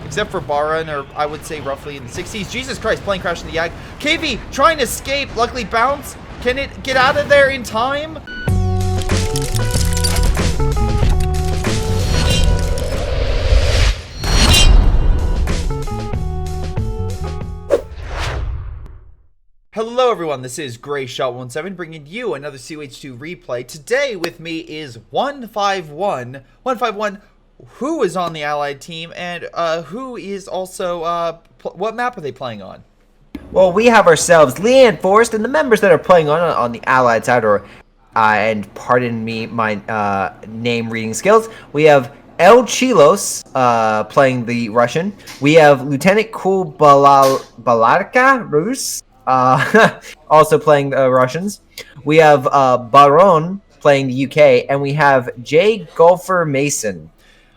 except for Baran, or I would say roughly in the 60s. Jesus Christ, plane crash in the Yag. KV trying to escape, luckily bounce. Can it get out of there in time? Hello everyone, this is Greyshot17 bringing you another COH2 replay. Today with me is 151. 151, who is on the allied team and who is also, what map are they playing on? Well, we have ourselves Lienne Forest, and the members that are playing on the allied side, and pardon me my name reading skills, we have El Chilos playing the Russian. We have Lieutenant Balarka Rus also playing the Russians. We have Baron playing the UK, and we have J. Golfer Mason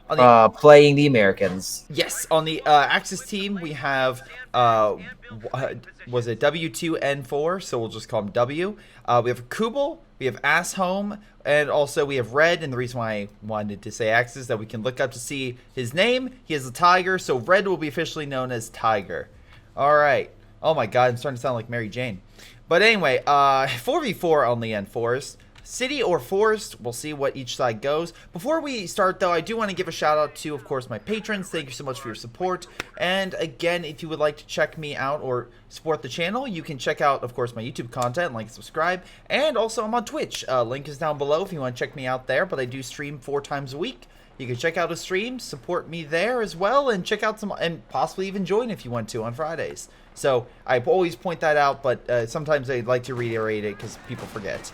playing the Americans. Yes, on the Axis team we have was it W2N4, so we'll just call him W. We have Kubel, we have Asshome, and also we have Red. And the reason why I wanted to say Axis is that we can look up to see his name. He is a tiger, so Red will be officially known as Tiger. All right. Oh my god, I'm starting to sound like Mary Jane. But anyway, 4v4 on Lienne Forest. City or Forest, we'll see what each side goes. Before we start, though, I do want to give a shout out to, of course, my patrons. Thank you so much for your support. And again, if you would like to check me out or support the channel, you can check out, of course, my YouTube content, like and subscribe. And also, I'm on Twitch. Link is down below if you want to check me out there. But I do stream 4 times a week. You can check out a stream, support me there as well, and check out some, and possibly even join if you want to on Fridays. So I always point that out, but sometimes I'd like to reiterate it because people forget.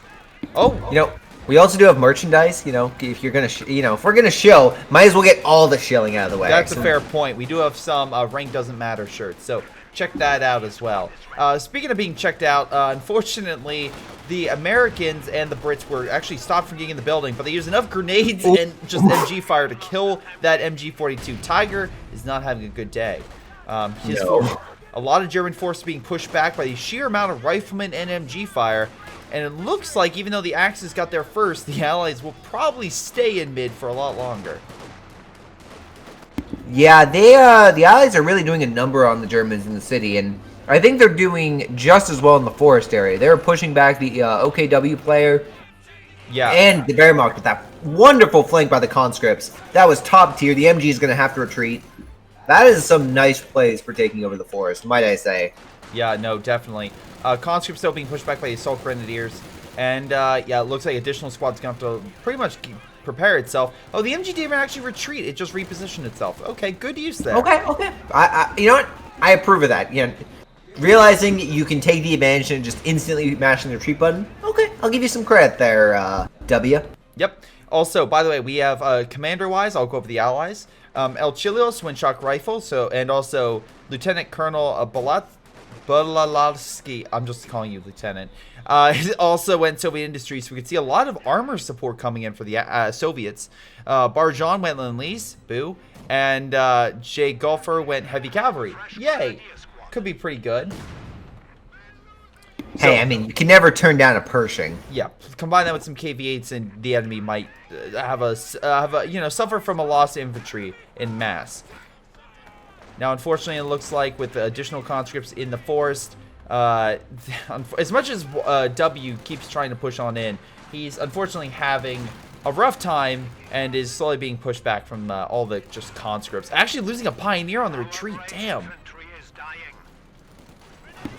Oh, you know, we also do have merchandise. You know, if you're gonna, if we're gonna shill, might as well get all the shilling out of the way. That's a fair point. We do have some rank doesn't matter shirts, so check that out as well. Speaking of being checked out, unfortunately, the Americans and the Brits were actually stopped from getting in the building, but they used enough grenades and just MG fire to kill that MG42. Tiger is not having a good day. A lot of German forces being pushed back by the sheer amount of riflemen and MG fire. And it looks like even though the Axis got there first, the Allies will probably stay in mid for a lot longer. Yeah, the Allies are really doing a number on the Germans in the city, and I think they're doing just as well in the forest area. They're pushing back the OKW player. Yeah. And the Wehrmacht with that wonderful flank by the conscripts. That was top tier. The MG is going to have to retreat. That is some nice plays for taking over the forest, might I say. Yeah, no, definitely. Conscripts still being pushed back by the Assault Grenadiers. And, yeah, it looks like additional squads going to have to pretty much prepare itself. Oh, the MG didn't actually retreat. It just repositioned itself. Okay, good use there. Okay. You know what? I approve of that. You know, realizing you can take the advantage and just instantly mashing the retreat button. Okay, I'll give you some credit there, W. Yep. Also, by the way, we have, commander-wise, I'll go over the allies. El Chilios, Twin Shock Rifle, and also Lieutenant Colonel Balalavsky, I'm just calling you Lieutenant, also went Soviet Industries, so we could see a lot of armor support coming in for the Soviets. Barjan went Lend-Lease, boo, and Jay Golfer went Heavy Cavalry. Yay! Could be pretty good. Hey, I mean, you can never turn down a Pershing. Yeah, combine that with some KV-8s, and the enemy might have a suffer from a lost infantry in mass. Now, unfortunately, it looks like with the additional conscripts in the forest, as much as W keeps trying to push on in, he's unfortunately having a rough time and is slowly being pushed back from all the just conscripts. Actually losing a pioneer on the retreat. Damn.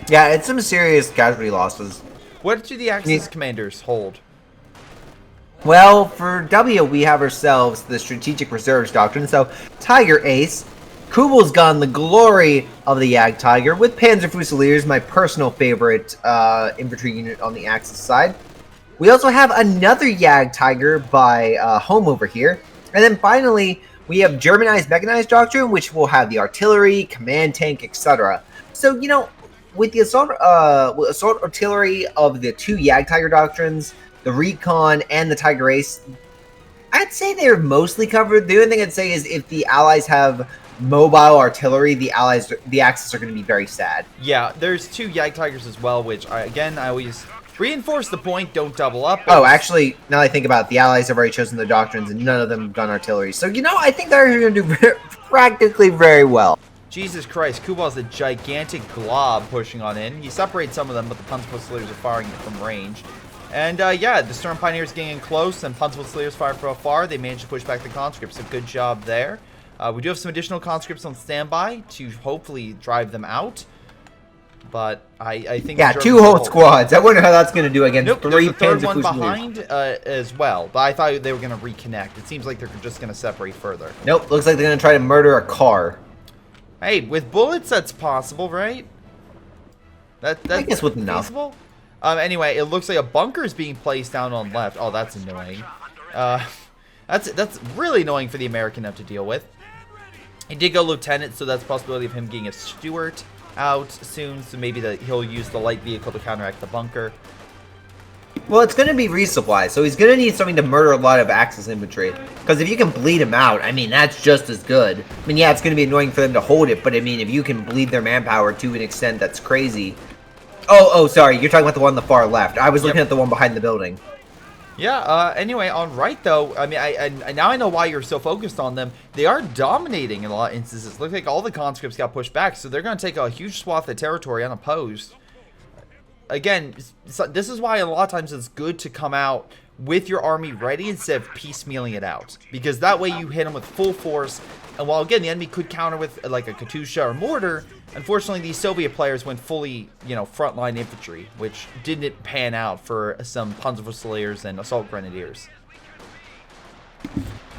Yeah, it's some serious casualty losses. What do the Axis commanders hold? Well, for W, we have ourselves the Strategic Reserves Doctrine. So, Tiger Ace. Kubel's gone the glory of the Yag Tiger with Panzer Fusiliers, my personal favorite infantry unit on the Axis side. We also have another Yag Tiger by Home over here. And then finally, we have Germanized Mechanized Doctrine, which will have the artillery, command tank, etc. So, you know, with the assault artillery of the 2 Yag Tiger doctrines, the Recon and the Tiger Ace, I'd say they're mostly covered. The only thing I'd say is if the Allies have mobile artillery, the Axis are going to be very sad. Yeah, there's 2 Yag Tigers as well, which, I always Reinforce the point, don't double up. Oh, actually, now I think about it, the Allies have already chosen the doctrines, and none of them have done artillery. So, you know, I think they're going to do practically very well. Jesus Christ, Kubal's a gigantic glob pushing on in. He separates some of them, but the Punch Fusiliers are firing from range. And, yeah, the Storm Pioneers getting in close, and Punch Fusiliers fire from afar. They managed to push back the conscripts, so good job there. We do have some additional conscripts on standby to hopefully drive them out. But I think... Yeah, 2 whole squads. I wonder how that's going to do against 3 there's a third Panzer one Fusiliers. behind as well. But I thought they were going to reconnect. It seems like they're just going to separate further. Nope, looks like they're going to try to murder a car. Hey, with bullets, that's possible, right? That's I guess with enough. feasible? Anyway, it looks like a bunker is being placed down on left. Oh, that's annoying. That's really annoying for the American to have to deal with. He did go lieutenant, so that's a possibility of him getting a Stewart out soon. So maybe he'll use the light vehicle to counteract the bunker. Well, it's going to be resupply, so he's going to need something to murder a lot of Axis infantry. Because if you can bleed him out, I mean, that's just as good. I mean, yeah, it's going to be annoying for them to hold it, but I mean, if you can bleed their manpower to an extent that's crazy. Oh, sorry, you're talking about the one on the far left. I was looking at the one behind the building. Yeah, anyway, on right, though, I mean, I now I know why you're so focused on them. They are dominating in a lot of instances. Looks like all the conscripts got pushed back, so they're going to take a huge swath of territory unopposed. Again, this is why a lot of times it's good to come out with your army ready instead of piecemealing it out. Because that way you hit them with full force. And while, again, the enemy could counter with, like, a Katusha or mortar, unfortunately, these Soviet players went fully, you know, frontline infantry, which didn't pan out for some Panzerfusiliers and Assault Grenadiers.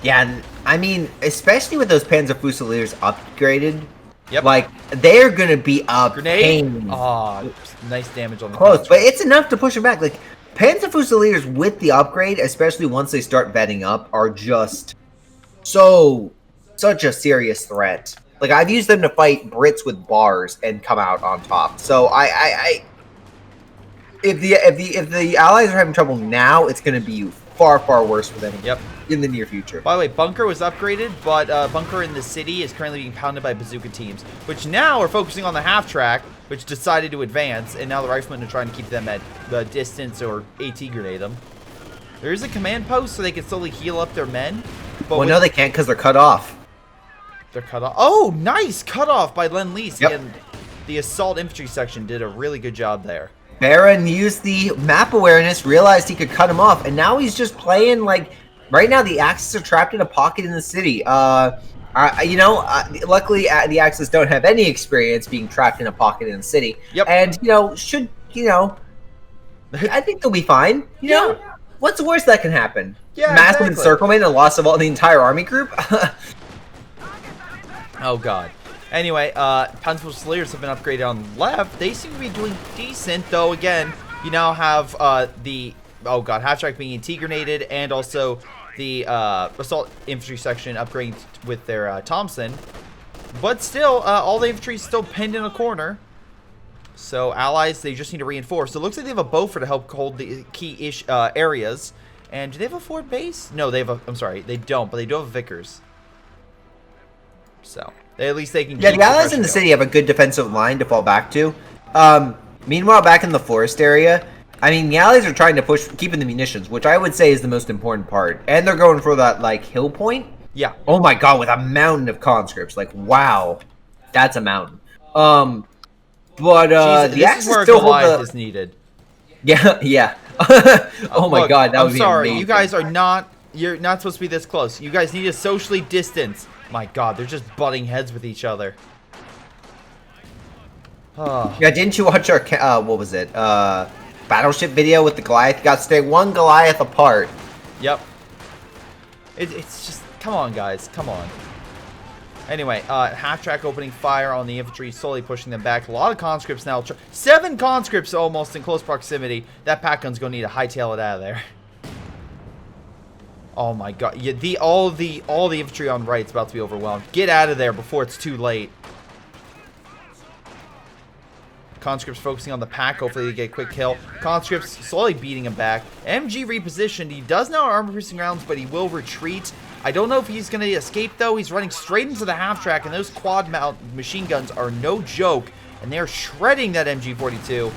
Yeah, and, I mean, especially with those Panzerfusiliers upgraded, Yep. like, they're going to be a Grenade? pain. Oh, nice damage on the Close, conscript. but it's enough to push them back. Like, Panzerfusiliers with the upgrade, especially once they start vetting up, are just such a serious threat. Like, I've used them to fight Brits with bars and come out on top. So if the Allies are having trouble now, it's going to be far worse for them. Yep. In the near future. By the way, bunker was upgraded, but bunker in the city is currently being pounded by bazooka teams, which now are focusing on the half track, which decided to advance, and now the riflemen are trying to keep them at the distance or AT grenade them. There is a command post so they can slowly heal up their men. But well, no, they can't because they're cut off. They're cut off. Oh, nice cut off by Lend-Lease. Yep. And the assault infantry section did a really good job there. Baron used the map awareness, realized he could cut him off, and now he's just playing like. Right now, the Axis are trapped in a pocket in the city. Luckily, the Axis don't have any experience being trapped in a pocket in the city. Yep. And, I think they'll be fine. You know, what's the worst that can happen? Yeah, Massive exactly. encirclement and loss of the entire army group? Oh, God. Anyway, Panzerfusiliers have been upgraded on the left. They seem to be doing decent, though, again, you now have oh, God, half-track being anti-grenaded, and also the assault infantry section upgrading with their Thompson. But still, all the infantry is still pinned in a corner. So Allies, they just need to reinforce. So it looks like they have a Beaufort to help hold the key-ish areas. And do they have a forward base? No, they have a... I'm sorry, they don't, but they do have a Vickers. So at least they can... Yeah, the Allies in the city have a good defensive line to fall back to. Meanwhile, back in the forest area... I mean, the Allies are trying to push, keeping the munitions, which I would say is the most important part. And they're going for that, like, hill point. Yeah. Oh my god, with a mountain of conscripts. Like, wow. That's a mountain. But, Jesus, the Axis is where still hold Goliath the... is needed. Yeah. Oh my Look, god, that would be sorry, amazing. you guys are not... You're not supposed to be this close. You guys need to socially distance. My god, they're just butting heads with each other. Oh. Yeah, didn't you watch our, what was it? Battleship video with the Goliath? You got to stay one Goliath apart. Yep. It's just... Come on, guys. Come on. Anyway, half-track opening fire on the infantry, slowly pushing them back. A lot of conscripts now. 7 conscripts almost in close proximity. That pack gun's going to need to hightail it out of there. Oh my god. Yeah, all the infantry on right's about to be overwhelmed. Get out of there before it's too late. Conscripts focusing on the pack. Hopefully they get a quick kill. Conscripts slowly beating him back. MG repositioned. He does now have armor-piercing rounds, but he will retreat. I don't know if he's going to escape, though. He's running straight into the half-track, and those quad-mount machine guns are no joke, and they're shredding that MG-42.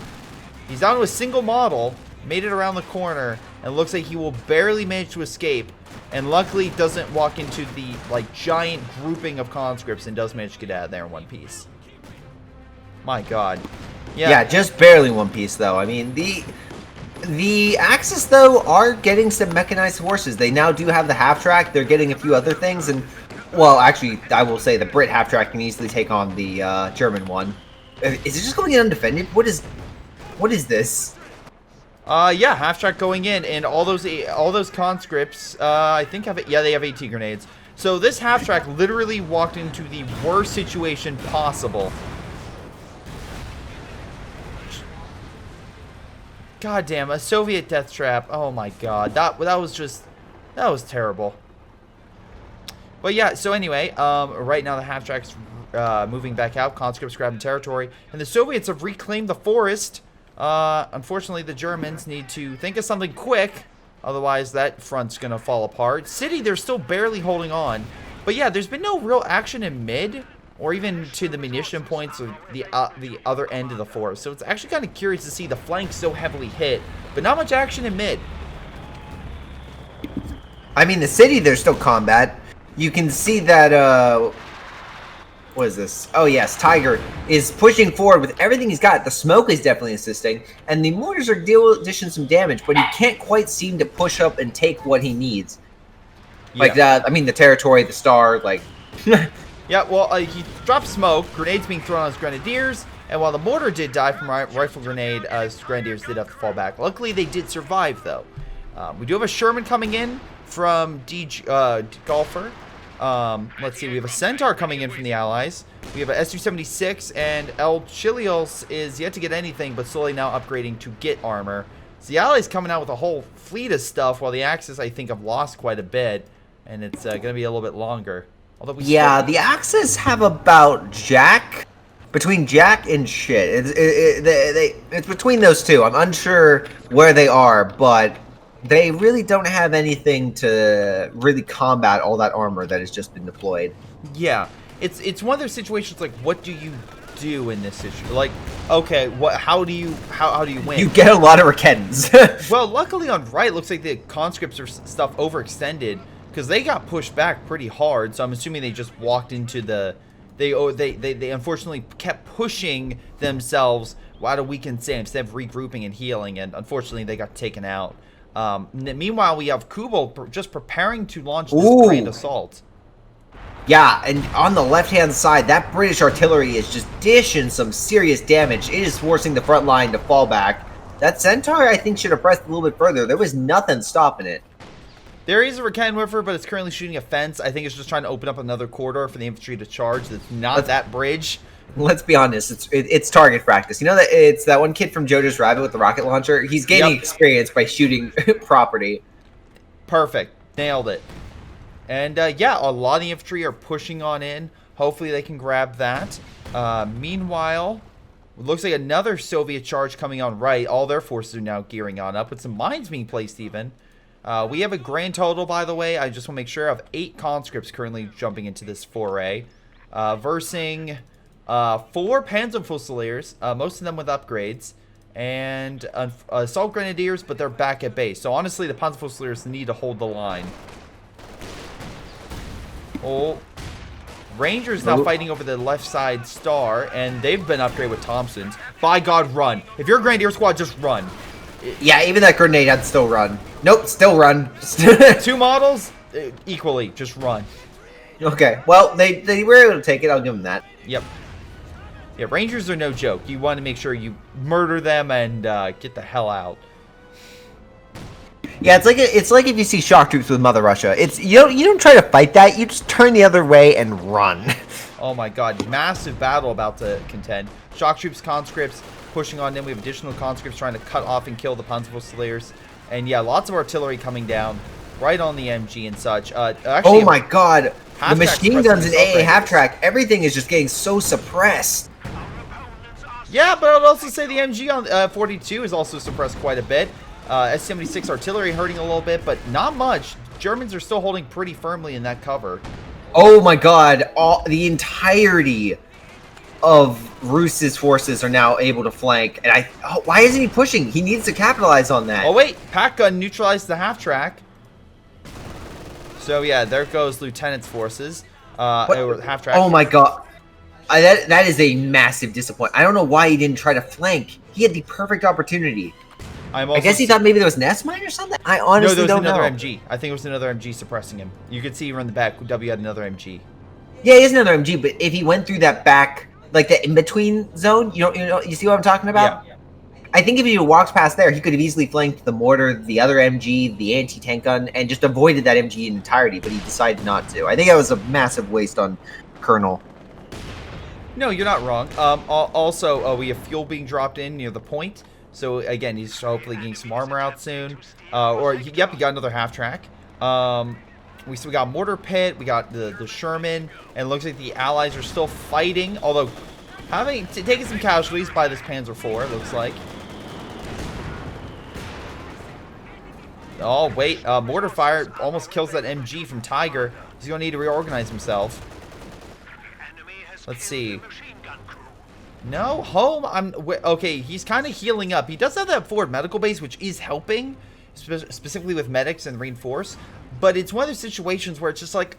He's down to a single model. made it around the corner, and looks like he will barely manage to escape. And luckily doesn't walk into the like giant grouping of conscripts and does manage to get out of there in one piece. My god. Yeah, just barely one piece though. I mean, the Axis though are getting some mechanized horses. They now do have the half track. They're getting a few other things, and well, actually, I will say the Brit half track can easily take on the German one. Is it just going in undefended? What is this? Yeah, half track going in, and all those conscripts, I think have it. Yeah, they have AT grenades. So this half track literally walked into the worst situation possible. God damn, a Soviet death trap. Oh my god, that was terrible. But yeah, so anyway, right now the half track's moving back out. Conscripts grabbing territory, and the Soviets have reclaimed the forest. Unfortunately, the Germans need to think of something quick, otherwise that front's gonna fall apart. City, they're still barely holding on, but yeah, there's been no real action in mid, or even to the munition points of the other end of the forest. So it's actually kind of curious to see the flank so heavily hit, but not much action in mid. I mean, the city, there's still combat. You can see that, what is this? Oh, yes, Tiger is pushing forward with everything he's got. The smoke is definitely assisting, and the mortars are dishing some damage, but he can't quite seem to push up and take what he needs. Yeah. Like that, I mean, the territory, the star, like... Yeah, well, he dropped smoke, grenades being thrown on his grenadiers, and while the mortar did die from rifle grenade, his grenadiers did have to fall back. Luckily, they did survive, though. We do have a Sherman coming in from Golfer. Let's see, we have a Centaur coming in from the Allies. We have a S-276, and El Chilios is yet to get anything, but slowly now upgrading to get armor. So the Allies coming out with a whole fleet of stuff, while the Axis, I think, have lost quite a bit, and it's going to be a little bit longer. Although yeah, the Axis have about Jack, between Jack and shit. It's between those two. I'm unsure where they are, but they really don't have anything to really combat all that armor that has just been deployed. Yeah, it's one of those situations like, what do you do in this situation? Like, okay, how do you win? You get a lot of Raketans. Well, luckily on right, looks like the conscripts or stuff overextended, because they got pushed back pretty hard. So I'm assuming they just walked into the... They unfortunately kept pushing themselves out of weakened sand instead of regrouping and healing, and unfortunately they got taken out. Meanwhile, we have Kubel just preparing to launch this grand assault. Yeah, and on the left-hand side, that British artillery is just dishing some serious damage. It is forcing the front line to fall back. That Centaur, I think, should have pressed a little bit further. There was nothing stopping it. There is a Rakan Whiffer, but it's currently shooting a fence. I think it's just trying to open up another corridor for the infantry to charge. That's not that bridge. Let's be honest, it's target practice. You know that it's that one kid from JoJo's Rabbit with the rocket launcher? He's gaining experience by shooting property. Perfect. Nailed it. And yeah, a lot of the infantry are pushing on in. Hopefully they can grab that. Meanwhile, it looks like another Soviet charge coming on right. All their forces are now gearing on up with some mines being placed even. We have a grand total, by the way, I just want to make sure, of 8 conscripts currently jumping into this foray. Versing 4 Panzerfusiliers, most of them with upgrades, and assault grenadiers, but they're back at base. So honestly, the Panzerfusiliers need to hold the line. Oh, Rangers now fighting over the left side star, and they've been upgraded with Thompsons. By God, run. If you're a Grenadier squad, just run. Yeah, even that grenade, I'd still run. Nope, still run. 2 models, equally, just run. Okay, well, they were able to take it, I'll give them that. Yep. Yeah, Rangers are no joke. You want to make sure you murder them and get the hell out. Yeah, it's like if you see shock troops with Mother Russia. It's you don't try to fight that. You just turn the other way and run. Oh my God, massive battle about to contend. Shock troops, conscripts pushing on in. We have additional conscripts trying to cut off and kill the Panzerfusiliers. And yeah, lots of artillery coming down right on the MG and such. Actually, oh my God, the machine guns in AA half track. Everything is just getting so suppressed. Yeah, but I would also say the MG on 42 is also suppressed quite a bit. S-76 artillery hurting a little bit, but not much. Germans are still holding pretty firmly in that cover. Oh my God, the entirety of Roos's forces are now able to flank, and why isn't he pushing? He needs to capitalize on that. Oh wait, pack gun neutralized the half track. So yeah, there goes Lieutenant's forces. Half track. Oh my god. That is a massive disappointment. I don't know why he didn't try to flank. He had the perfect opportunity. I guess he thought maybe there was an S mine or something. I honestly don't know. No, there was another MG. I think it was another MG suppressing him. You could see him in the back. W had another MG. Yeah, he has another MG, but if he went through that back, like the in-between zone, you see what I'm talking about? Yeah. I think if he walked past there, he could have easily flanked the mortar, the other MG, the anti-tank gun, and just avoided that MG in entirety, but he decided not to. I think that was a massive waste on Colonel. No, you're not wrong. Also, we have fuel being dropped in near the point. So, again, he's hopefully getting some armor out soon. Yep, he got another half track. We got Mortar Pit, we got the Sherman, and it looks like the Allies are still fighting, although taking some casualties by this Panzer IV, it looks like. Oh, wait, Mortar Fire almost kills that MG from Tiger. He's going to need to reorganize himself. Let's see. No, home. Okay, he's kind of healing up. He does have that forward medical base, which is helping, specifically with medics and reinforce. But it's one of those situations where it's just like,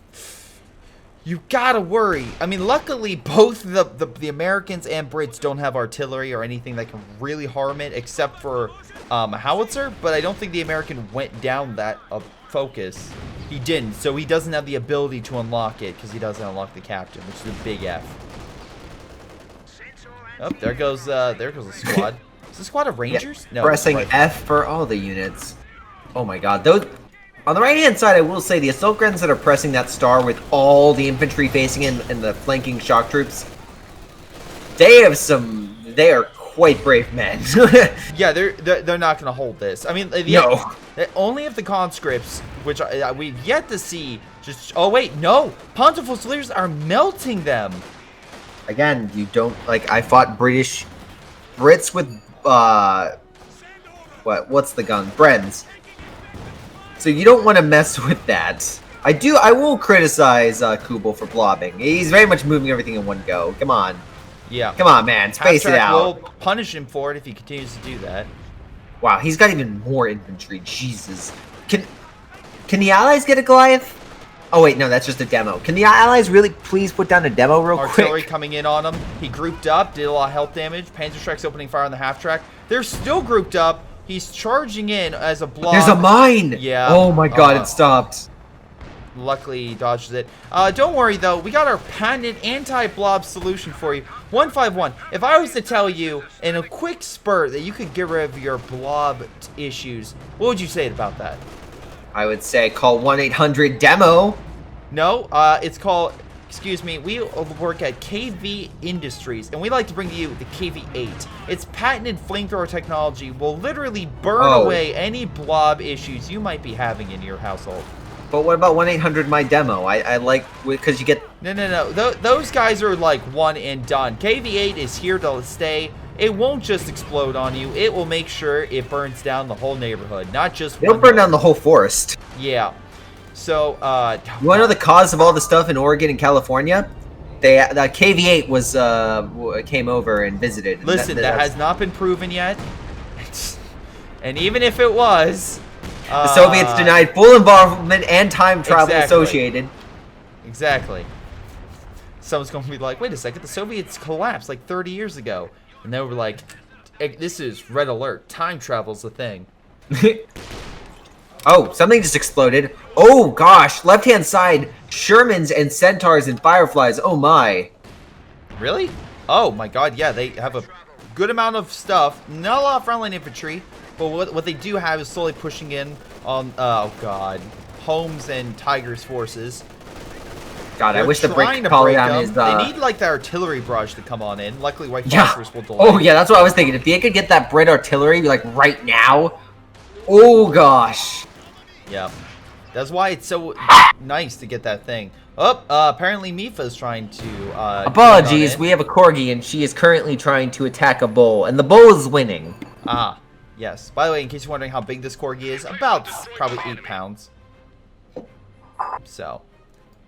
you gotta worry. I mean, luckily, both the Americans and Brits don't have artillery or anything that can really harm it, except for a howitzer. But I don't think the American went down that focus. He didn't, so he doesn't have the ability to unlock it because he doesn't unlock the captain, which is a big F. Oh, there goes the squad. Is the squad of Rangers? Yeah, no. Pressing F for all the units. Oh my god, those. On the right-hand side, I will say the assault guns that are pressing that star with all the infantry facing in and the flanking shock troops, they are quite brave men. Yeah, they're not going to hold this. I mean, no. Only if the conscripts, which we've yet to see, oh wait, no, Panzer Fusiliers are melting them. Again, you don't, like, I fought Brits with, what's the gun? Brens. So you don't want to mess with that. I will criticize Kubel for blobbing. He's very much moving everything in one go. Come on. Yeah. Come on, man. Space it out. We'll punish him for it if he continues to do that. Wow, he's got even more infantry. Jesus. Can the Allies get a Goliath? Oh, wait, no, that's just a demo. Can the Allies really please put down a demo real quick? Artillery coming in on him. He grouped up, did a lot of health damage. PanzerStrike's opening fire on the half track. They're still grouped up. He's charging in as a blob. There's a mine! Yeah. Oh my god, it stopped. Luckily, he dodged it. Don't worry, though. We got our patented anti-blob solution for you. 151. If I was to tell you in a quick spurt that you could get rid of your blob issues, what would you say about that? I would say call 1-800-DEMO. No, it's called... Excuse me, we work at KV Industries, and we like to bring to you the KV-8. Its patented flamethrower technology will literally burn away any blob issues you might be having in your household. But what about 1-800-MY-DEMO? I like, because you get... No. Those guys are like one and done. KV-8 is here to stay. It won't just explode on you. It will make sure it burns down the whole neighborhood, not just one. It'll burn down the whole forest. Yeah. So, you want to know the cause of all the stuff in Oregon and California? The KV-8 was came over and visited. And listen, that has not been proven yet. And even if it was, the Soviets denied full involvement and time travel associated. Exactly. Someone's going to be like, wait a second, the Soviets collapsed like 30 years ago. And they were like, this is red alert. Time travel's a thing. Oh, something just exploded. Oh, gosh. Left-hand side, Shermans and Centaurs and Fireflies. Oh, my. Really? Oh, my God. Yeah, they have a good amount of stuff. Not a lot of frontline infantry. But what they do have is slowly pushing in on, oh, God, Holmes and Tiger's forces. God, I wish the break collie on his... They need, like, the artillery barrage to come on in. Luckily, White Phosphorus will delay. Oh, yeah, that's what I was thinking. If they could get that Brit artillery, like, right now... Oh, gosh. Yeah. That's why it's so nice to get that thing. Oh, apparently Mifa's trying to, apologies, we have a Corgi, and she is currently trying to attack a bull, and the bull is winning. Ah, yes. By the way, in case you're wondering how big this Corgi is, about probably 8 pounds. So...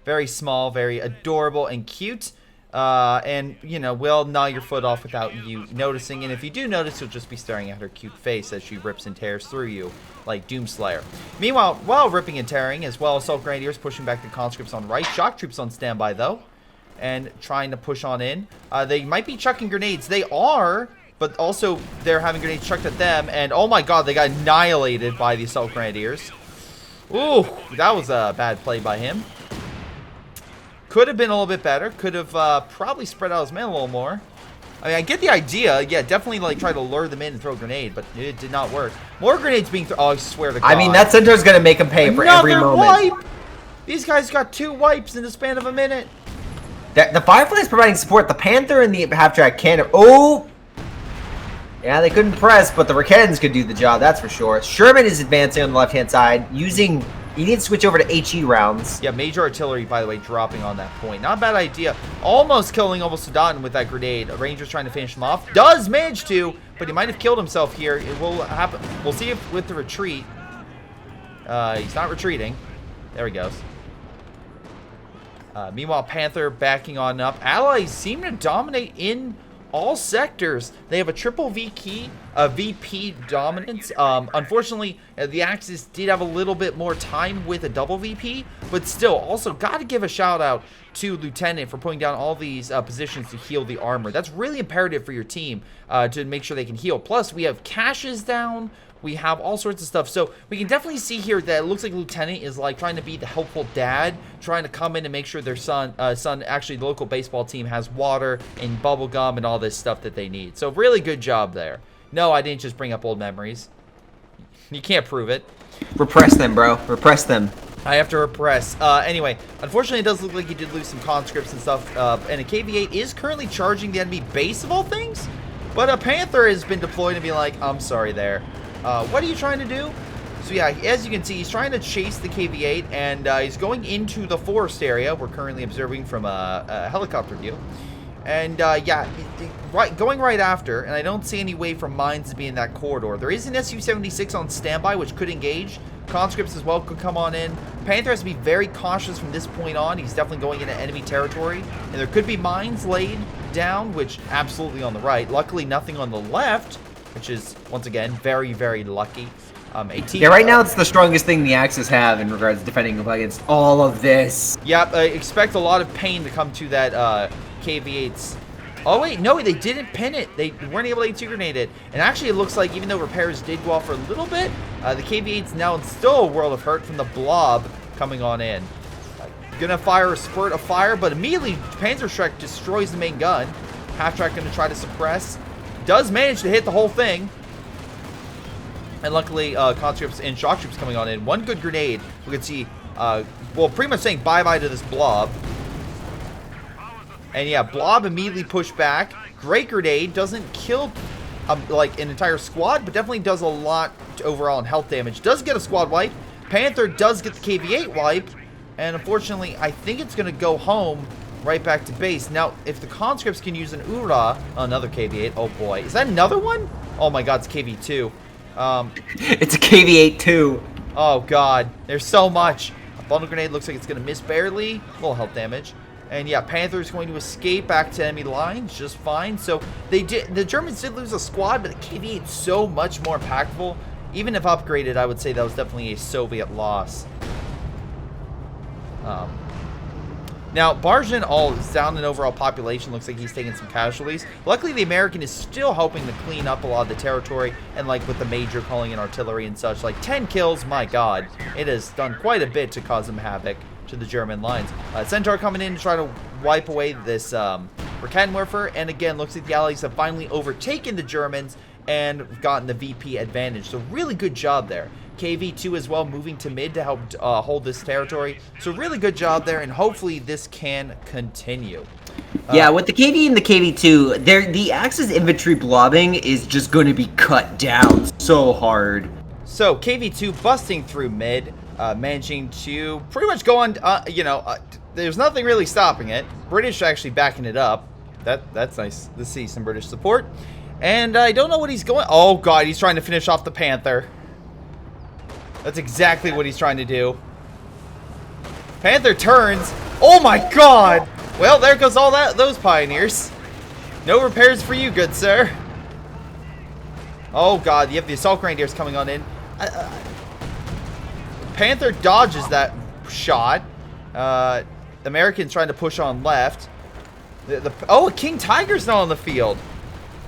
very small, very adorable and cute. And, you know, will gnaw your foot off without you noticing. And if you do notice, you'll just be staring at her cute face as she rips and tears through you like Doomslayer. Meanwhile, while ripping and tearing, as well, Assault Grenadiers pushing back the conscripts on right. Shock troops on standby, though, and trying to push on in. They might be chucking grenades. They are, but also they're having grenades chucked at them. And, oh my god, they got annihilated by the Assault Grenadiers. Ooh, that was a bad play by him. Could have been a little bit better. Could have probably spread out his men a little more. I mean, I get the idea. Yeah, definitely like try to lure them in and throw a grenade, but it did not work. More grenades being thrown. Oh, I swear to God. I mean, that Centaur's going to make him pay for every moment. Wipe! These guys got 2 wipes in the span of a minute. The Firefly is providing support. The Panther and the half-track cannon. Oh! Yeah, they couldn't press, but the Rickenons could do the job, that's for sure. Sherman is advancing on the left-hand side, using... You need to switch over to HE rounds. Yeah, major artillery, by the way, dropping on that point. Not a bad idea. Almost killing almost Sadat with that grenade. A Ranger's trying to finish him off. Does manage to, but he might have killed himself here. It will happen. We'll see if with the retreat. He's not retreating. There he goes. Meanwhile, Panther backing on up. Allies seem to dominate in all sectors. They have a triple VP dominance. Unfortunately, the Axis did have a little bit more time with a double VP, but still, also got to give a shout out to Lieutenant for putting down all these positions to heal the armor. That's really imperative for your team to make sure they can heal. Plus, we have caches down. We have all sorts of stuff. So we can definitely see here that it looks like Lieutenant is like trying to be the helpful dad, trying to come in and make sure their son, actually the local baseball team has water and bubble gum and all this stuff that they need. So really good job there. No, I didn't just bring up old memories. You can't prove it. Repress them, bro. Repress them. I have to repress. Anyway, unfortunately, it does look like he did lose some conscripts and stuff. And a KV-8 is currently charging the enemy base of all things. But a Panther has been deployed to be like, I'm sorry there. What are you trying to do? So yeah, as you can see, he's trying to chase the KV-8, and he's going into the forest area. We're currently observing from a helicopter view. And yeah, going right after, and I don't see any way for mines to be in that corridor. There is an Su-76 on standby, which could engage. Conscripts as well could come on in. Panther has to be very cautious from this point on. He's definitely going into enemy territory. And there could be mines laid down, which absolutely on the right. Luckily, nothing on the left, which is, once again, very, very lucky. Yeah, right now it's the strongest thing the Axis have in regards to defending against all of this. Yep, I expect a lot of pain to come to that KV-8's. Oh, wait, no, they didn't pin it. They weren't able to AT grenade it. And actually, it looks like even though repairs did go off for a little bit, the KV-8's now in still a world of hurt from the blob coming on in. Gonna fire a spurt of fire, but immediately PyroShark destroys the main gun. Half-track gonna try to suppress. Does manage to hit the whole thing. And luckily, conscripts and shock troops coming on in. One good grenade. We can see, well, pretty much saying bye-bye to this blob. And yeah, blob immediately pushed back. Great grenade. Doesn't kill, like, an entire squad, but definitely does a lot overall in health damage. Does get a squad wipe. Panther does get the KV-8 wipe. And unfortunately, I think it's going to go home right back to base. Now, if the conscripts can use an URA, another KV-8. Oh, boy. Is that another one? Oh, my God. It's KV-2. It's a KV-8 too. Oh god, there's so much. A bundle grenade looks like it's gonna miss barely. A little health damage. And yeah, Panther's going to escape back to enemy lines just fine. So they did. The Germans did lose a squad, but the KV-8's so much more impactful. Even if upgraded, I would say that was definitely a Soviet loss. Now, Barzhin all is down in overall population. Looks like he's taking some casualties. Luckily, the American is still helping to clean up a lot of the territory. And like with the Major calling in artillery and such, like 10 kills, my god. It has done quite a bit to cause some havoc to the German lines. Centaur coming in to try to wipe away this Rakettenwerfer. And again, looks like the Allies have finally overtaken the Germans and gotten the VP advantage. So really good job there. KV-2 as well, moving to mid to help hold this territory. So really good job there, and hopefully this can continue. Yeah, with the KV and the KV-2, the Axis infantry blobbing is just going to be cut down so hard. So KV-2 busting through mid, managing to pretty much go on, there's nothing really stopping it. British actually backing it up. That's nice to see some British support. And I don't know what he's going... Oh, God, he's trying to finish off the Panther. That's exactly what he's trying to do. Panther turns. Oh, my God. Well, there goes all those pioneers. No repairs for you, good sir. Oh god, you have the assault grenadiers coming on in. Panther dodges that shot. Americans trying to push on left. Oh, King Tiger's not on the field.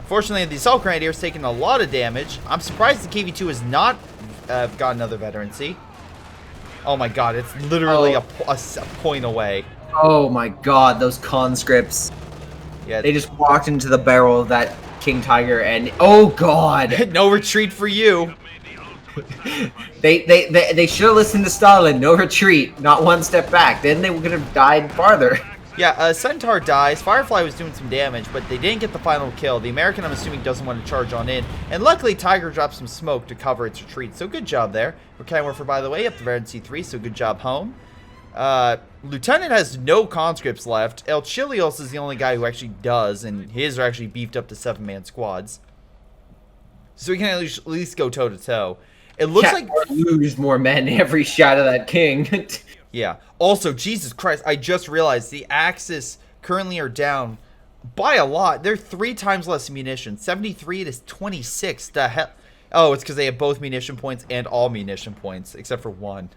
Fortunately, the assault grenadiers taking a lot of damage. I'm surprised the KV-2 has not got another veterancy. Oh my god, it's literally a point away. Oh my god, those conscripts. Yeah, they just walked into the barrel of that King Tiger and oh god. No retreat for you. They should have listened to Stalin. No retreat, not one step back. Then they would have died farther. Yeah, Centaur dies. Firefly was doing some damage, but they didn't get the final kill. The American, I'm assuming, doesn't want to charge on in. And luckily, Tiger dropped some smoke to cover its retreat. So good job there. Kind Warfare, by the way, up to Veteran C3, so good job home. Lieutenant has no conscripts left. El Chilios is the only guy who actually does, and his are actually beefed up to 7-man squads. So we can at least go toe-to-toe. It looks like... lose more men every shot of that king. Yeah. Also, Jesus Christ, I just realized the Axis currently are down by a lot. They're 3 times less munitions. 73 to 26. The hell? Oh, it's because they have both munition points and all munition points, except for 1.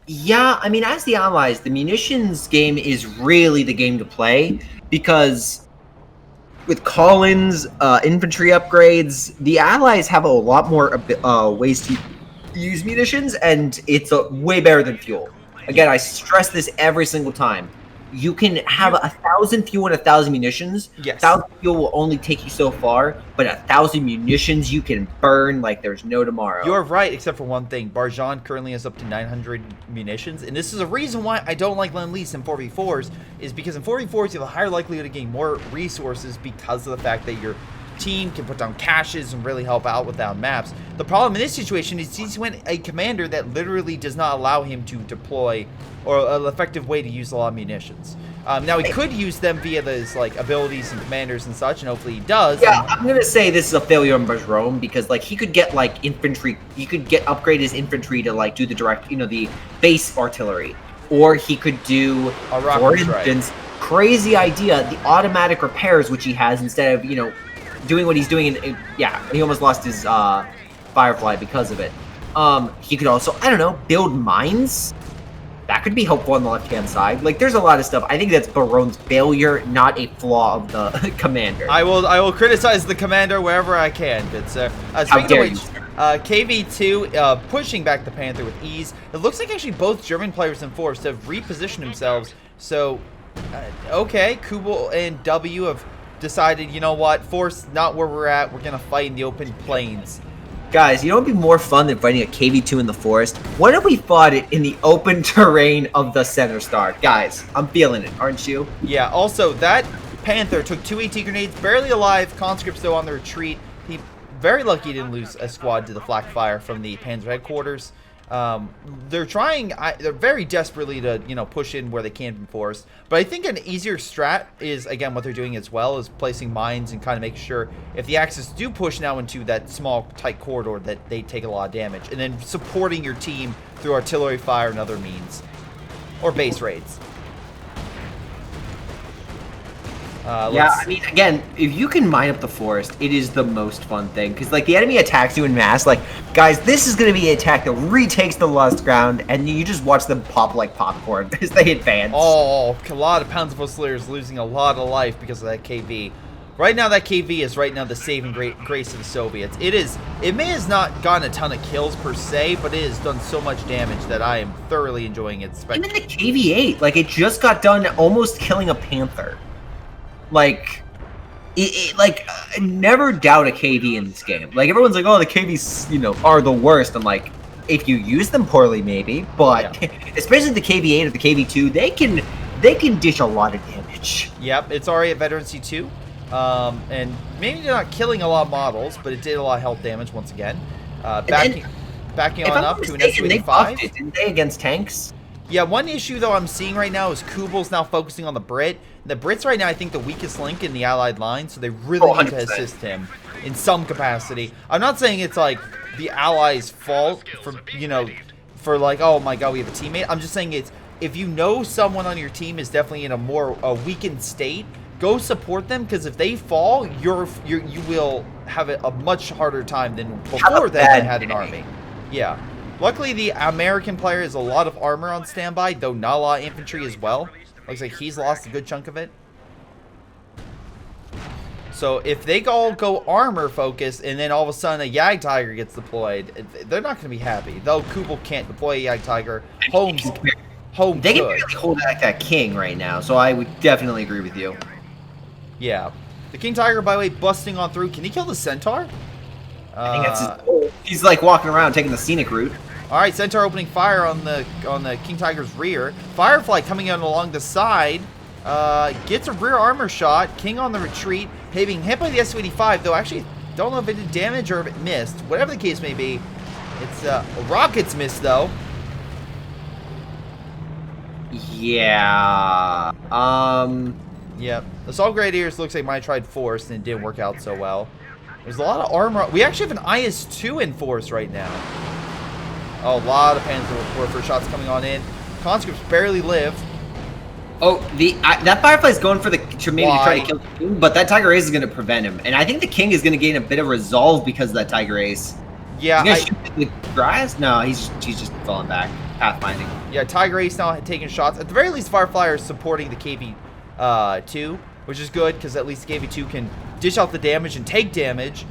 Yeah, I mean, as the Allies, the munitions game is really the game to play because with Collins, infantry upgrades, the Allies have a lot more ways to use munitions, and it's way better than fuel. Again, I stress this every single time. You can have 1,000 fuel and 1,000 munitions. Yes. 1,000 fuel will only take you so far, but 1,000 munitions you can burn like there's no tomorrow. You're right, except for one thing. Barjan currently has up to 900 munitions, and this is a reason why I don't like Lend-Lease in 4v4s, is because in 4v4s you have a higher likelihood to gain more resources because of the fact that your team can put down caches and really help out with down maps. The problem in this situation is he's a commander that literally does not allow him to deploy or an effective way to use a lot of munitions. Now he could use them via his like abilities and commanders and such, and hopefully he does. Yeah, I'm gonna say this is a failure on Bajrome because like he could get like infantry, he could upgrade his infantry to like do the direct, the base artillery, or he could do, for instance, crazy idea, the automatic repairs which he has instead of doing what he's doing, and he almost lost his Firefly because of it. He could also, I don't know, build mines. That could be helpful on the left-hand side. Like, there's a lot of stuff. I think that's Barone's failure, not a flaw of the commander. I will criticize the commander wherever I can, but how dare you? KV-2 pushing back the Panther with ease. It looks like actually both German players in Force have repositioned themselves. So, okay, Kubel and W have decided, you know what, Force not where we're at. We're gonna fight in the open plains. Guys, you know what'd be more fun than fighting a KV-2 in the forest? What if we fought it in the open terrain of the Center Star? Guys, I'm feeling it, aren't you? Yeah, also, that Panther took 2 AT grenades, barely alive, conscripts though on the retreat. He very lucky didn't lose a squad to the flak fire from the Panzer headquarters. They're trying, they're very desperately to, push in where they can from forest. But I think an easier strat is, again, what they're doing as well, is placing mines and kind of making sure if the Axis do push now into that small, tight corridor that they take a lot of damage. And then supporting your team through artillery fire and other means. Or base raids. Yeah, I mean, again, if you can mine up the forest, it is the most fun thing. Because, like, the enemy attacks you in mass. Like, guys, this is going to be an attack that retakes the lost ground, and you just watch them pop like popcorn as they advance. Oh, a lot of Pounds of Fusiliers losing a lot of life because of that KV. Right now, that KV is right now the saving grace of the Soviets. It may has not gotten a ton of kills per se, but it has done so much damage that I am thoroughly enjoying its spectacle. Even the KV-8, like, it just got done almost killing a Panther. Like, never doubt a KV in this game. Like, everyone's like, oh, the KVs, are the worst. I'm like, if you use them poorly, maybe. But, especially the KV-8 or the KV-2, they can dish a lot of damage. Yep, it's already at Veteran C2. And maybe they're not killing a lot of models, but it did a lot of health damage once again. Backing on up to an S-25. They buffed it, didn't they, against tanks? Yeah, one issue, though, I'm seeing right now is Kubel's now focusing on the Brit. The Brits right now, I think, the weakest link in the Allied line, so they really need to assist him in some capacity. I'm not saying it's, like, the Allies' fault for, for like, oh, my God, we have a teammate. I'm just saying it's if you know someone on your team is definitely in a more weakened state, go support them, because if they fall, you will have a much harder time than before they had an army. Yeah. Luckily, the American player has a lot of armor on standby, though not a lot of infantry as well. Looks like he's lost a good chunk of it. So if they all go armor focused and then all of a sudden a Yag Tiger gets deployed, they're not going to be happy. Though Kubel can't deploy a Yag Tiger. Home They could. can really hold back that king right now, so I would definitely agree with you. Yeah. The King Tiger, by the way, busting on through. Can he kill the Centaur? I think that's his goal. He's like walking around taking the scenic route. All right, Centaur opening fire on the King Tiger's rear. Firefly coming in along the side. Gets a rear armor shot. King on the retreat. Being hit by the Su-85, though actually don't know if it did damage or if it missed. Whatever the case may be. It's rockets missed, though. Yeah. Yep. Assault Grenadiers looks like might have tried Force and it didn't work out so well. There's a lot of armor. We actually have an IS-2 in Force right now. Oh, a lot of Panzer Warfare shots coming on in. Conscripts barely live. Oh, that Firefly's going for to maybe try to kill the king, but that Tiger Ace is going to prevent him. And I think the king is going to gain a bit of resolve because of that Tiger Ace. Yeah. He's gonna shoot the grass? No, he's just falling back. Pathfinding. Yeah, Tiger Ace now taking shots. At the very least, Firefly are supporting the KV-2, which is good because at least the KV-2 can dish out the damage and take damage,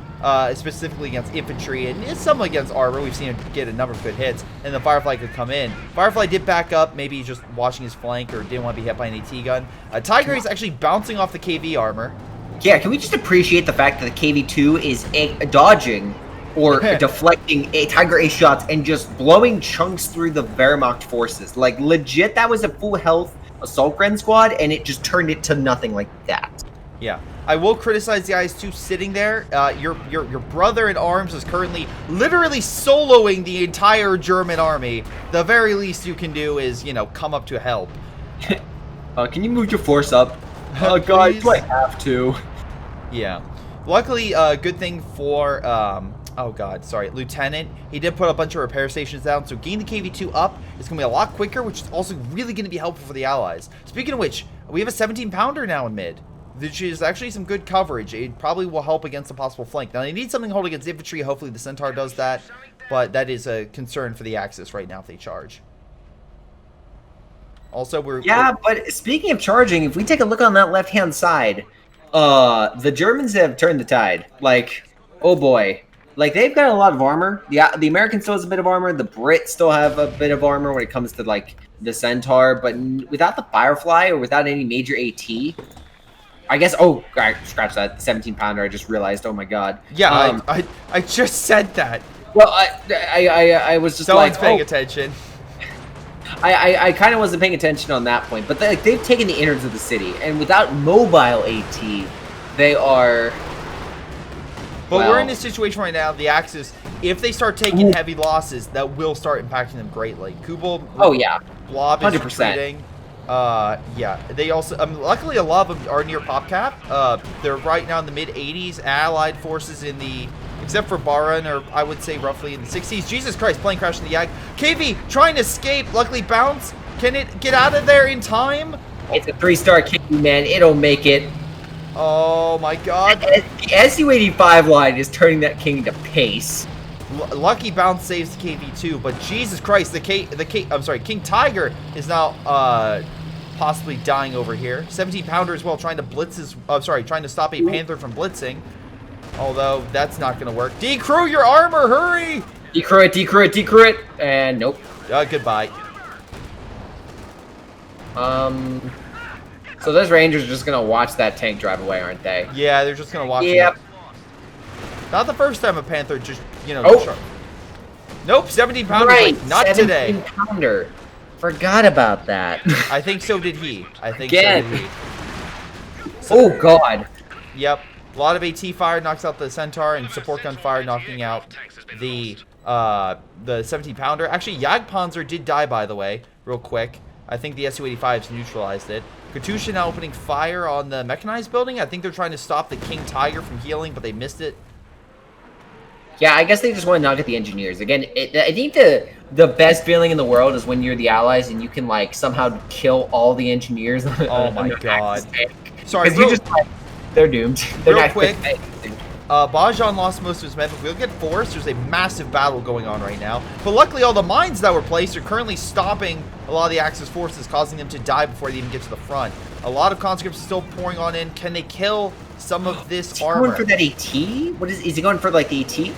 specifically against infantry and some against armor. We've seen him get a number of good hits, and the Firefly could come in. Firefly did back up, maybe just watching his flank or didn't want to be hit by an AT gun. Tiger Ace actually bouncing off the KV armor. Yeah, can we just appreciate the fact that the KV-2 is dodging or deflecting a Tiger Ace shots and just blowing chunks through the Wehrmacht forces? Like, legit, that was a full health assault Gren squad, and it just turned it to nothing like that. Yeah. I will criticize the IS-2 sitting there. Your brother in arms is currently literally soloing the entire German army. The very least you can do is, you know, come up to help. Can you move your force up? Oh, God, do I have to? Yeah. Luckily, good thing for, oh God, sorry, Lieutenant. He did put a bunch of repair stations down, so getting the KV-2 up is going to be a lot quicker, which is also really going to be helpful for the Allies. Speaking of which, we have a 17-pounder now in mid, which is actually some good coverage. It probably will help against a possible flank. Now, they need something to hold against infantry. Hopefully, the Centaur does that, but that is a concern for the Axis right now if they charge. Also, but speaking of charging, if we take a look on that left-hand side, the Germans have turned the tide. Like, oh boy. Like, they've got a lot of armor. The Americans still has a bit of armor. The Brits still have a bit of armor when it comes to, like, the Centaur. But without the Firefly or without any major AT, I guess, oh, scratch that. 17-pounder, I just realized. Oh, my God. Yeah, I just said that. Well, I was just Someone's paying attention. I kind of wasn't paying attention on that point. But they've taken the innards of the city. And without mobile AT, they are... But we're in this situation right now, the Axis, if they start taking heavy losses, that will start impacting them greatly. Kubel, Blob is 100%. Retreating. Yeah, they also, luckily a lot of them are near pop cap. They're right now in the mid-80s. Allied forces in the, except for Baran, or I would say roughly in the 60s. Jesus Christ, plane crash in the Yag. KV trying to escape, luckily bounce. Can it get out of there in time? It's a 3-star KV, man. It'll make it. Oh my God. The Su-85 line is turning that king to pace. Lucky bounce saves the KV-2, but Jesus Christ, King Tiger is now possibly dying over here. 17-pounder as well, trying to blitz his, trying to stop a Panther from blitzing. Although that's not going to work. Decrew your armor, hurry! Decrew it, and nope. Goodbye. So those Rangers are just going to watch that tank drive away, aren't they? Yeah, they're just going to watch it. Yep. Not the first time a Panther just, you know, Nope, 17-pounder, right, like, not today. 17-pounder. Forgot about that. I think so did he. So did he. Oh, God. Yep. A lot of AT fire knocks out the Centaur, and support gun fire knocking out the 17-pounder. Actually, Jagdpanzer did die, by the way, real quick. I think the Su-85s neutralized it. Katusha now opening fire on the mechanized building. I think they're trying to stop the King Tiger from healing, but they missed it. Yeah, I guess they just want to knock at the engineers. Again, I think the the best feeling in the world is when you're the allies and you can like somehow kill all the engineers. Oh my god. Sorry, because you just like, they're doomed. They're real not quick. fit. Bajan lost most of his men, but if we look at Forest, there's a massive battle going on right now. But luckily, all the mines that were placed are currently stopping a lot of the Axis forces, causing them to die before they even get to the front. A lot of conscripts still pouring on in. Can they kill some of this armor? Going for that AT? Is he going for like the AT?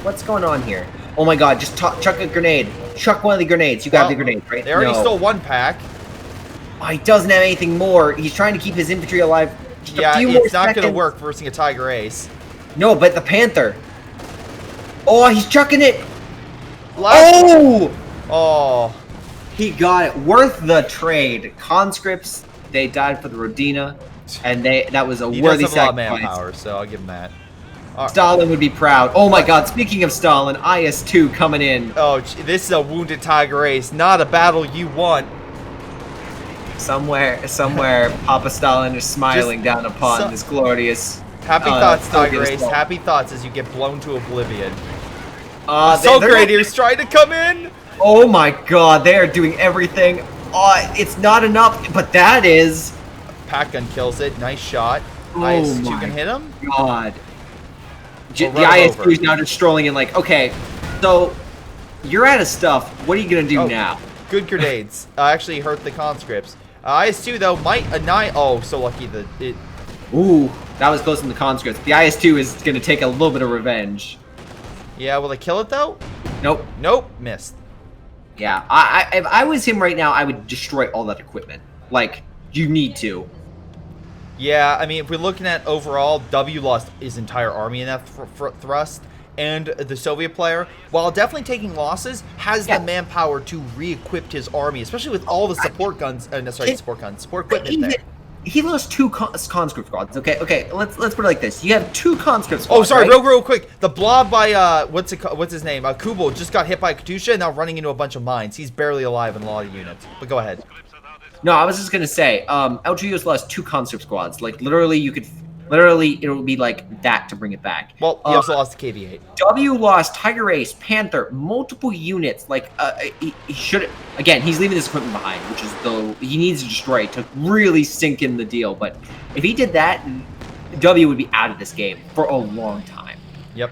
What's going on here? Oh my god, just chuck a grenade. Chuck one of the grenades. You got the grenade, right? They already stole one pack. Oh, he doesn't have anything more. He's trying to keep his infantry alive. Just yeah, a few more it's not going to seconds. work versing a Tiger Ace. No, but the Panther. Oh, he's chucking it. Oh! He got it. Worth the trade. Conscripts, they died for the Rodina, and that was a worthy sacrifice. He does have a lot of sacrifice. manpower, so I'll give him that. Stalin would be proud. Oh my god, speaking of Stalin, IS-2 coming in. Oh, this is a wounded Tiger Ace, not a battle you want. Somewhere, Papa Stalin is smiling down upon this glorious... Happy thoughts, Tiger Ace. Happy thoughts as you get blown to oblivion. Assault Gradier's trying to come in. Oh my god, they are doing everything. It's not enough, but that is... Pack gun kills it. Nice shot. Oh IS-2 can hit him? God. The IS-2 is now just strolling in like, okay, so you're out of stuff. What are you going to do now? Good grenades. Actually hurt the conscripts. IS-2, though, might annihilate... Oh, so lucky that it... Ooh, that was close in the conscripts. The IS-2 is going to take a little bit of revenge. Yeah, will they kill it, though? Nope. Nope, missed. Yeah, if I was him right now, I would destroy all that equipment. Like, you need to. Yeah, I mean, if we're looking at overall, W lost his entire army in that thrust, and the Soviet player, while definitely taking losses, has the manpower to re-equip his army, especially with all the support guns, support equipment there. He lost two conscript squads. Okay, let's put it like this. You have two conscript squads. Oh, sorry, right? real quick. The blob by what's his name? Kubo just got hit by Katusha and now running into a bunch of mines. He's barely alive in a lot of units. But go ahead. No, I was just gonna say, El Trio's lost two conscript squads. Like literally, it would be like that to bring it back. Well, he also lost the KV-8. W lost Tiger Ace, Panther, multiple units. Like he should. Again, he's leaving this equipment behind, which is he needs to destroy it to really sink in the deal. But if he did that, W would be out of this game for a long time. Yep.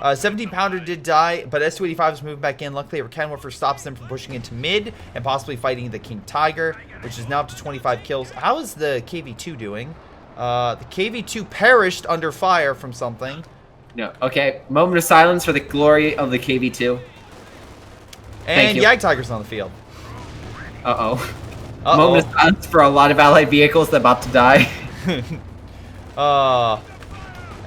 17-pounder did die, but S285 is moving back in. Luckily, Canwarfer stops them from pushing into mid and possibly fighting the King Tiger, which is now up to 25 kills. How is the KV-2 doing? The KV-2 perished under fire from something. No. Okay. Moment of silence for the glory of the KV-2. And Yag Tiger's on the field. Uh-oh. Moment of silence for a lot of allied vehicles that are about to die.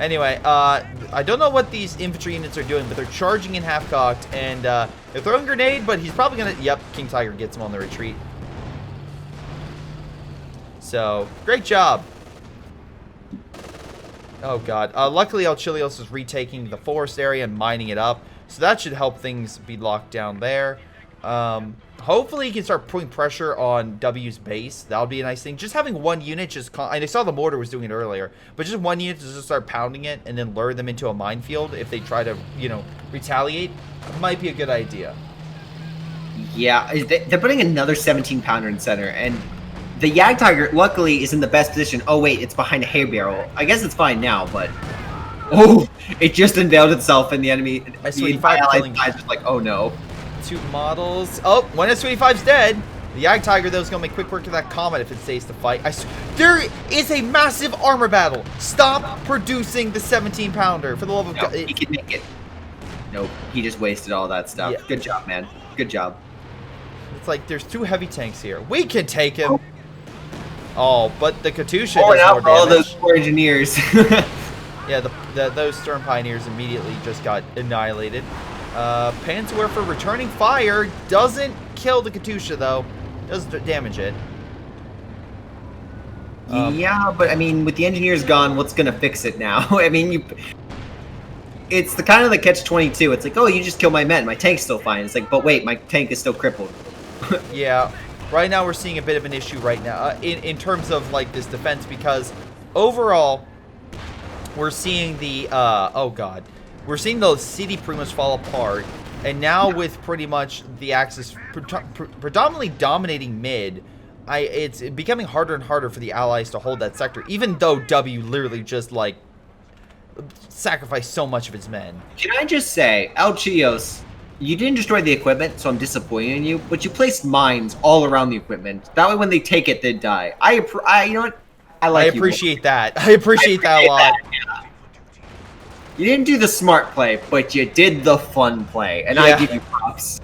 Anyway, I don't know what these infantry units are doing, but they're charging in half-cocked, and they're throwing a grenade, but he's probably going to... Yep, King Tiger gets him on the retreat. So, great job. Oh, God. Luckily, El Chilios is retaking the forest area and mining it up, so that should help things be locked down there. Hopefully, he can start putting pressure on W's base. That would be a nice thing. Just having one unit just... I saw the mortar was doing it earlier. But just one unit to just start pounding it and then lure them into a minefield if they try to, retaliate might be a good idea. Yeah, they're putting another 17-pounder in center. And the Yag Tiger, luckily, is in the best position. Oh, wait, it's behind a hay barrel. I guess it's fine now, but... Oh, it just unveiled itself in the enemy. The allied guys was like, oh, no. Two models. Oh, one S25's dead. The Yag Tiger, though, is going to make quick work of that Comet if it stays to fight. There is a massive armor battle. Stop producing the 17-pounder. For the love of God. He can make it. Nope. He just wasted all that stuff. Yeah. Good job, man. Good job. It's like there's two heavy tanks here. We can take him. Oh, but the Katusha does more damage. All those poor engineers. Yeah, those Stern Pioneers immediately just got annihilated. Panzerwerfer returning fire doesn't kill the Katusha, though. Does damage it. Yeah, but I mean, with the engineers gone, what's gonna fix it now? I mean, it's the kind of the catch-22. It's like, oh, you just kill my men. My tank's still fine. It's like, but wait, my tank is still crippled. Yeah, right now we're seeing a bit of an issue right now in terms of like this defense, because overall we're seeing the oh god. We're seeing the city pretty much fall apart. And now with pretty much the Axis predominantly dominating mid, it's becoming harder and harder for the Allies to hold that sector, even though W literally just, like, sacrificed so much of its men. Can I just say, Alchios, you didn't destroy the equipment, so I'm disappointed in you, but you placed mines all around the equipment. That way when they take it, they die. You know what? I appreciate that. I appreciate that a lot. Yeah. You didn't do the smart play, but you did the fun play, and yeah. I give you props.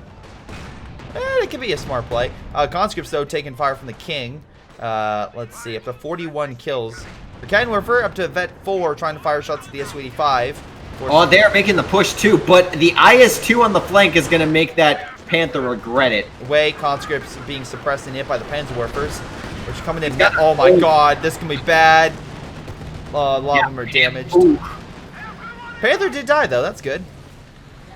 It could be a smart play. Conscripts, though, taking fire from the King. Let's see, up to 41 kills. For Cannon Warfare, up to Vet 4, trying to fire shots at the Su-85. Oh, they're making the push, too, but the IS-2 on the flank is going to make that Panther regret it. Way Conscripts being suppressed and hit by the Panzerwerfers, which are coming in. Oh, my God, this can be bad. A lot of them are damaged. Ooh. Panther did die, though. That's good.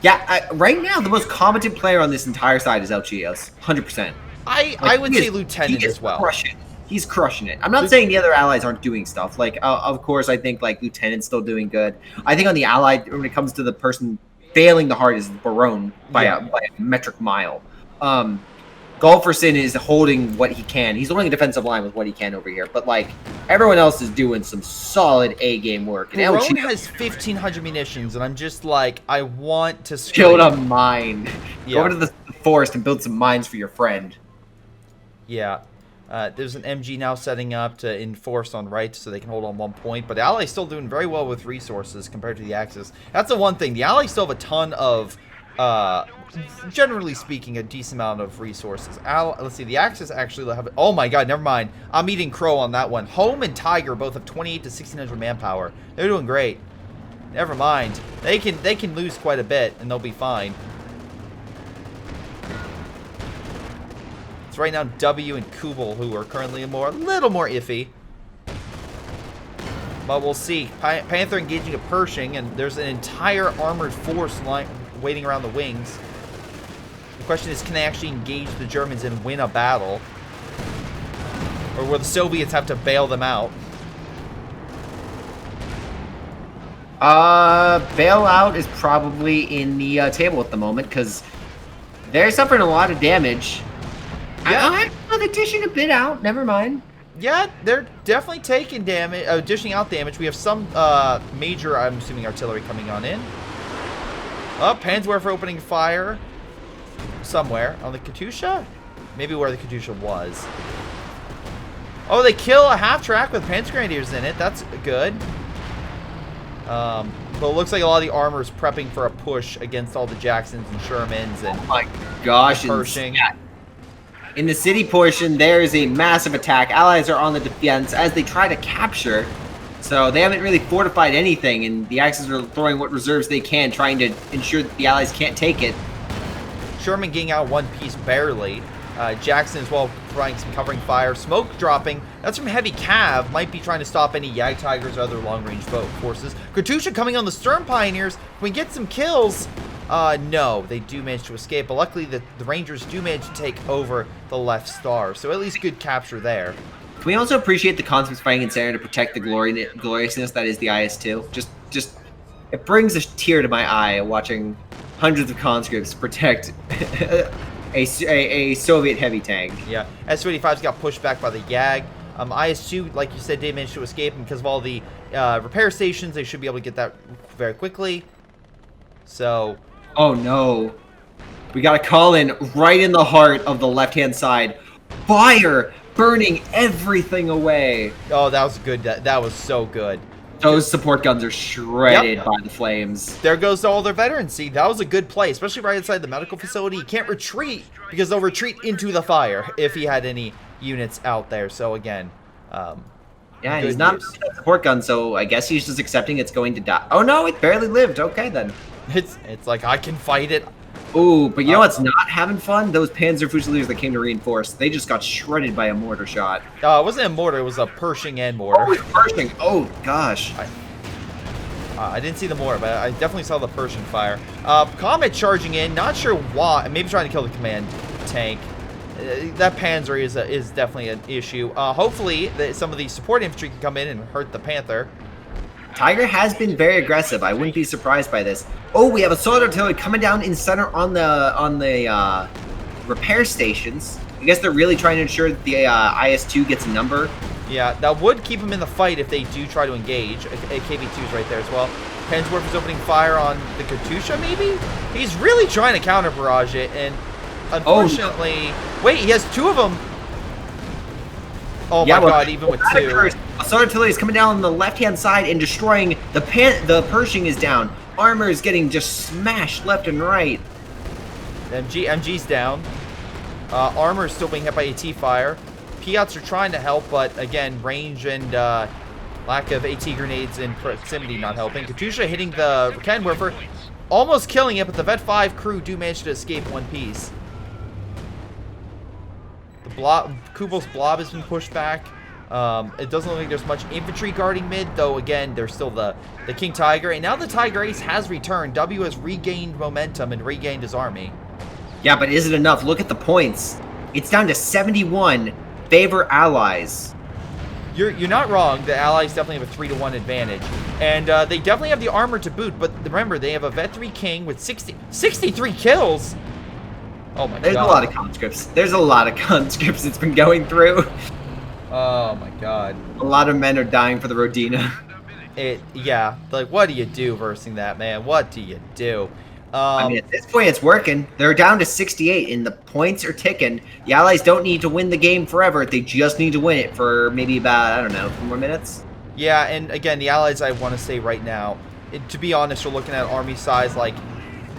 Yeah, right now, the most competent player on this entire side is Alchios. 100%. I would say Lieutenant as well. He's crushing it. I'm not saying the other allies aren't doing stuff. Like, of course, I think, like, Lieutenant's still doing good. I think on the Allied, when it comes to the person failing the hardest, is Barone by a metric mile. Golferson is holding what he can. He's holding a defensive line with what he can over here. But, like, everyone else is doing some solid A-game work. Barone has 1,500 munitions, and I'm just like, I want to build a mine. Yeah. Go over to the forest and build some mines for your friend. Yeah. There's an MG now setting up to enforce on right so they can hold on 1 point. But the Allies still doing very well with resources compared to the Axis. That's the one thing. The Allies still have a ton of... generally speaking, a decent amount of resources. Let's see, the Axis actually have... Oh my God, never mind. I'm eating crow on that one. Home and Tiger both have 28 to 1,600 manpower. They're doing great. Never mind. They can lose quite a bit, and they'll be fine. It's right now W and Kubel who are currently a little more iffy. But we'll see. Panther engaging a Pershing, and there's an entire armored force line waiting around the wings. The question is, can they actually engage the Germans and win a battle? Or will the Soviets have to bail them out? Bailout is probably in the table at the moment, because they're suffering a lot of damage. Yeah. They're dishing a bit out. Never mind. Yeah, they're definitely taking damage, dishing out damage. We have some major, I'm assuming, artillery coming on in. Oh, Panzerwerfer opening fire somewhere on the Katusha? Maybe where the Katusha was. Oh, they kill a half-track with Panzergrenadiers in it. That's good. But it looks like a lot of the armor is prepping for a push against all the Jacksons and Shermans and... Oh my gosh. Pershing. In the city portion, there is a massive attack. Allies are on the defense as they try to capture. So they haven't really fortified anything, and the Axis are throwing what reserves they can, trying to ensure that the Allies can't take it. Sherman getting out one piece barely. Jackson as well providing some covering fire. Smoke dropping. That's from heavy cav. Might be trying to stop any Yag Tigers or other long-range forces. Katusha coming on the Stern Pioneers. Can we get some kills? No, they do manage to escape, but luckily the Rangers do manage to take over the left star, so at least good capture there. Can we also appreciate the concepts fighting in center to protect the gloriousness that is the IS-2? Just, it brings a tear to my eye watching hundreds of conscripts protect a Soviet heavy tank. Yeah, Su-85's got pushed back by the Yag. IS-2, like you said, did manage to escape, and because of all the repair stations, they should be able to get that very quickly. So... Oh no. We got a call in right in the heart of the left-hand side. Fire! Burning everything away. Oh, that was good. That was so good. Those support guns are shredded by the flames. There goes all their veterans. See, that was a good play, especially right inside the medical facility. He can't retreat because they'll retreat into the fire if he had any units out there. So again, yeah, he's not a support gun, so I guess he's just accepting it's going to die. Oh no, it barely lived. Okay then. It's like, I can fight it. Ooh, but you know what's not having fun? Those Panzer Fusiliers that came to reinforce. They just got shredded by a mortar shot. It wasn't a mortar, it was a Pershing and mortar. Oh, Pershing. Oh, gosh. I didn't see the mortar, but I definitely saw the Pershing fire. Comet charging in, not sure why. Maybe trying to kill the command tank. That Panzer is definitely an issue. Hopefully, some of the support infantry can come in and hurt the Panther. Tiger has been very aggressive. I wouldn't be surprised by this. Oh, we have a Sldered artillery coming down in center on the repair stations. I guess they're really trying to ensure that the IS-2 gets a number. Yeah, that would keep them in the fight if they do try to engage. A KV-2 is right there as well. Pensworth is opening fire on the Katusha, maybe? He's really trying to counter barrage it, and unfortunately... Wait, he has 2 of them! Oh my god, even with 2. A Sldered artillery is coming down on the left-hand side and destroying the Pershing is down. Armor is getting just smashed left and right. MG's down. Armor is still being hit by AT fire. Piats are trying to help, but again, range and lack of AT grenades in proximity not helping. Katusha hitting the cannon werfer, almost killing it, but the Vet 5 crew do manage to escape one piece. The Kubal's blob has been pushed back. It doesn't look like there's much infantry guarding mid, though again, there's still the King Tiger. And now the Tiger Ace has returned. W has regained momentum and regained his army. Yeah, but is it enough? Look at the points. It's down to 71 favor allies. You're not wrong. The allies definitely have a 3-to-1 advantage. And they definitely have the armor to boot, but remember, they have a Vet 3 King with 63 kills. Oh my god. There's a lot of conscripts. There's a lot of conscripts it's been going through. Oh my god. A lot of men are dying for the Rodina. Yeah, like, what do you do versing that, man? What do you do? I mean, at this point, it's working. They're down to 68, and the points are ticking. The Allies don't need to win the game forever. They just need to win it for maybe about, I don't know, 4 more minutes. Yeah, and again, the Allies, I want to say right now, to be honest, are looking at army size like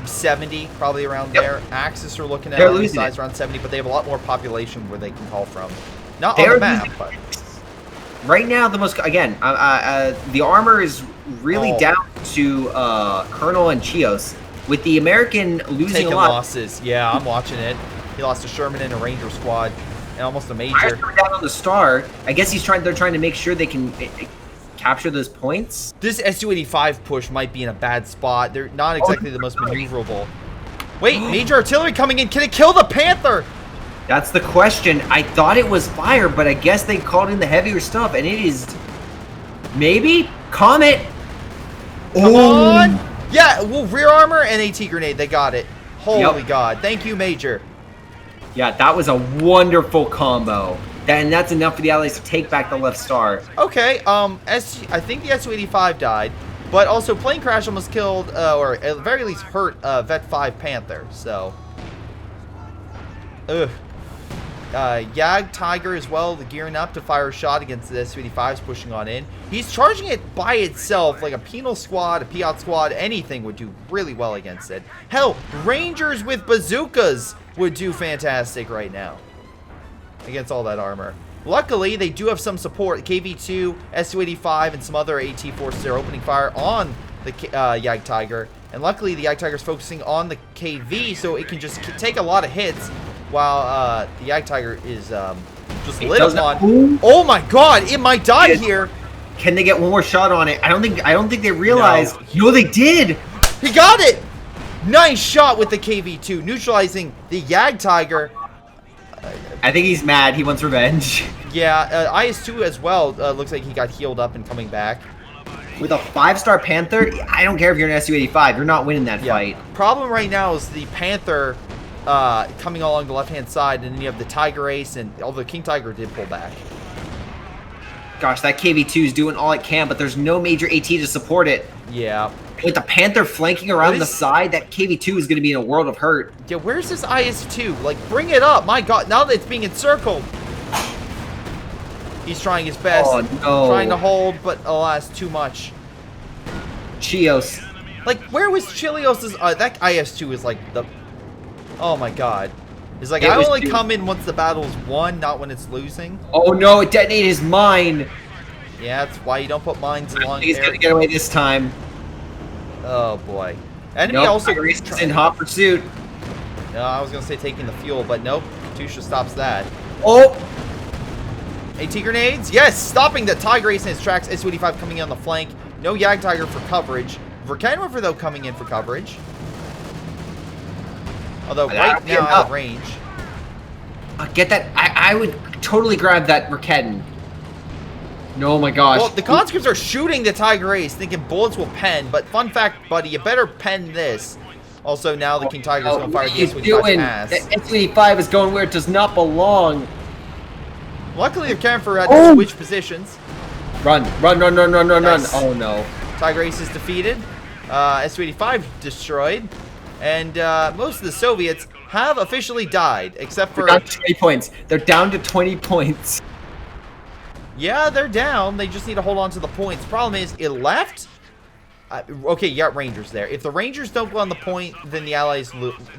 70, probably around there. Axis are looking at army size around 70, but they have a lot more population where they can call from. Not on the map, but... Right now, the most, again, the armor is really down to Colonel and Chios. With the American losing a lot. Losses. Yeah, I'm watching it. He lost to Sherman and a Ranger squad, and almost a Major. Down on the Star. I guess they're trying to make sure they can capture those points. This S-285 push might be in a bad spot. They're not exactly the most maneuverable. Wait, Major artillery coming in. Can it kill the Panther? That's the question. I thought it was fire, but I guess they called in the heavier stuff, and it is maybe Comet. Come on. Yeah, well, rear armor and AT grenade, they got it. Holy god. Thank you, Major. Yeah, that was a wonderful combo. And that's enough for the Allies to take back the left star. Okay, I think the S-285 died, but also plane crash almost killed, or at the very least hurt, Vet 5 Panther, so. Ugh. Yag Tiger as well, gearing up to fire a shot against the S-285s pushing on in. He's charging it by itself, like a penal squad, a Piat squad, anything would do really well against it. Hell, Rangers with bazookas would do fantastic right now against all that armor. Luckily, they do have some support. KV-2, S-285, and some other AT forces are opening fire on the Yag Tiger. And luckily, the Yag Tiger is focusing on the KV, so it can just take a lot of hits. While the Yag Tiger is just lit on. Oh my god, it might die here. Can they get one more shot on it? I don't think they realized. No, they did. He got it. Nice shot with the KV-2, neutralizing the Yag Tiger. I think he's mad. He wants revenge. Yeah, IS-2 as well. Looks like he got healed up and coming back. With a 5-star Panther, I don't care if you're an Su-85. You're not winning that fight. Problem right now is the Panther coming along the left-hand side, and then you have the Tiger Ace, and although the King Tiger did pull back. Gosh, that KV-2 is doing all it can, but there's no major AT to support it. Yeah. With the Panther flanking around the side, that KV-2 is going to be in a world of hurt. Yeah, where's this IS-2? Like, bring it up. My god, now that it's being encircled. He's trying his best. Oh, no. Trying to hold, but alas, too much. Chios. Like, where was Chilios'... that IS-2 is like the... Oh my god. It's like, I only come in once the battle's won, not when it's losing. Oh no, it detonated his mine. Yeah, that's why you don't put mines along there. He's gonna get away this time. Oh boy. Enemy also... Is in hot pursuit. No, I was gonna say taking the fuel, but nope. Katusha stops that. Oh! AT grenades? Yes! Stopping the Tiger Ace in his tracks. S-285 coming in on the flank. No Yag Tiger for coverage. Verkenriver, though, coming in for coverage. Although right now out of range. Get that. I would totally grab that Raketten. No, my gosh. Well, the conscripts are shooting the Tiger Ace, thinking bullets will pen. But fun fact, buddy, you better pen this. Also, now the King Tiger's going to fire the S-25's ass. The S-25 is going where it does not belong. Luckily, they're caring for to switch positions. Run. Nice. Oh, no. Tiger Ace is defeated. S-25 destroyed. And most of the Soviets have officially died, except for... They're down to 20 points. They're down to 20 points. Yeah, they're down. They just need to hold on to the points. Problem is, it left... okay, you got Rangers there. If the Rangers don't go on the point, then the Allies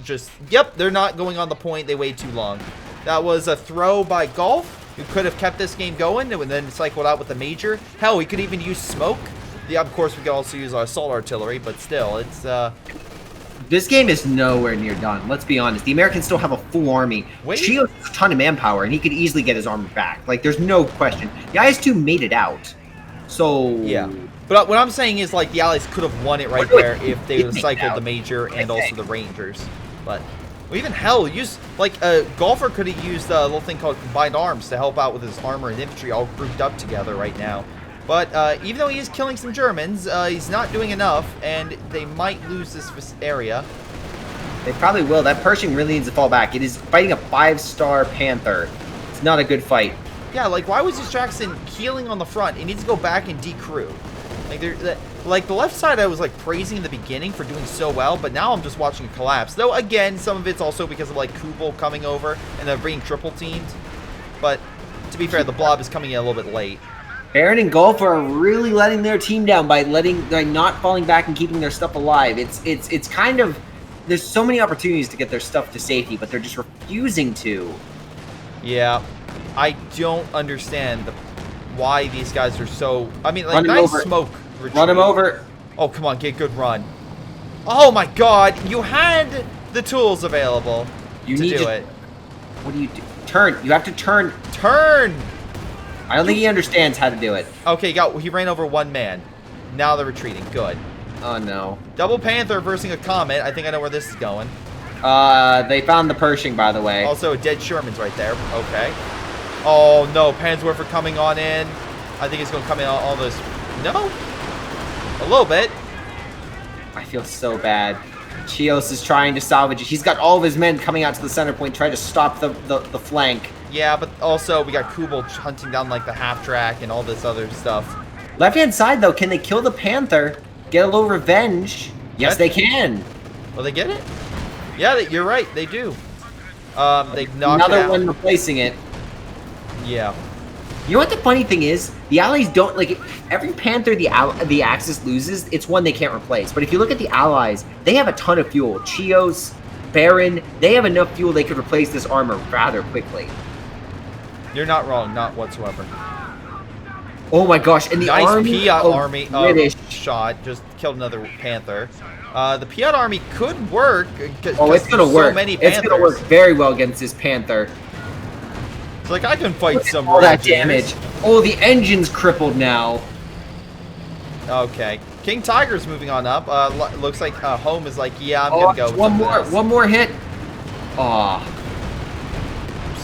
just... Yep, they're not going on the point. They waited too long. That was a throw by Golf, who could have kept this game going and then cycled out with the Major. Hell, we could even use smoke. Yeah, of course, we could also use our assault artillery, but still, it's... This game is nowhere near done. Let's be honest. The Americans still have a full army. Chio has a ton of manpower, and he could easily get his armor back. Like, there's no question. The IS-2 made it out. So... Yeah. But what I'm saying is, like, the Allies could have won it right there if they would have cycled the Major and also the Rangers. But... Well, even hell, like, Golfer could have used a little thing called Combined Arms to help out with his armor and infantry all grouped up together right now. But even though he is killing some Germans, he's not doing enough, and they might lose this area. They probably will. That Pershing really needs to fall back. It is fighting a 5-star Panther. It's not a good fight. Yeah, like, why was this Jackson healing on the front? He needs to go back and decrew. Like, the left side I was, like, praising in the beginning for doing so well, but now I'm just watching it collapse. Though, again, some of it's also because of, like, Kubel coming over and they're being triple teamed. But, to be fair, the Blob is coming in a little bit late. Baron and Golf are really letting their team down by not falling back and keeping their stuff alive. It's kind of... There's so many opportunities to get their stuff to safety, but they're just refusing to. Yeah. I don't understand why these guys are so... I mean, like, nice smoke retreat. Run him over. Oh, come on, get a good run. Oh, my God. You had the tools available to do it. What do you do? Turn. You have to turn. Turn! I don't think he understands how to do it. Okay, he ran over one man. Now they're retreating. Good. Oh, no. Double Panther versing a Comet. I think I know where this is going. They found the Pershing, by the way. Also, a dead Sherman's right there. Okay. Oh, no. Panzerwerfer coming on in. I think he's going to come in on all this. No? A little bit. I feel so bad. Chios is trying to salvage it. He's got all of his men coming out to the center point, trying to stop the flank. Yeah, but also we got Kubel hunting down like the half track and all this other stuff. Left-hand side, though, can they kill the Panther? Get a little revenge? Yes, they can. Will they get it? Yeah, you're right. They do. They knocked another it out. one replacing it. Yeah. You know what the funny thing is? The Allies don't, like, every Panther the Axis loses, it's one they can't replace. But if you look at the Allies, they have a ton of fuel. Chios, Baron, they have enough fuel they could replace this armor rather quickly. You're not wrong, not whatsoever. Oh my gosh, and the army British shot just killed another Panther. The Piat army could work. Oh, it's gonna work. So many Panthers. It's gonna work very well against this Panther. It's like I can fight some all that damage. Oh, the engine's crippled now. Okay, King Tiger's moving on up. Looks like Home is like, yeah, I'm gonna go. One more hit. Aw.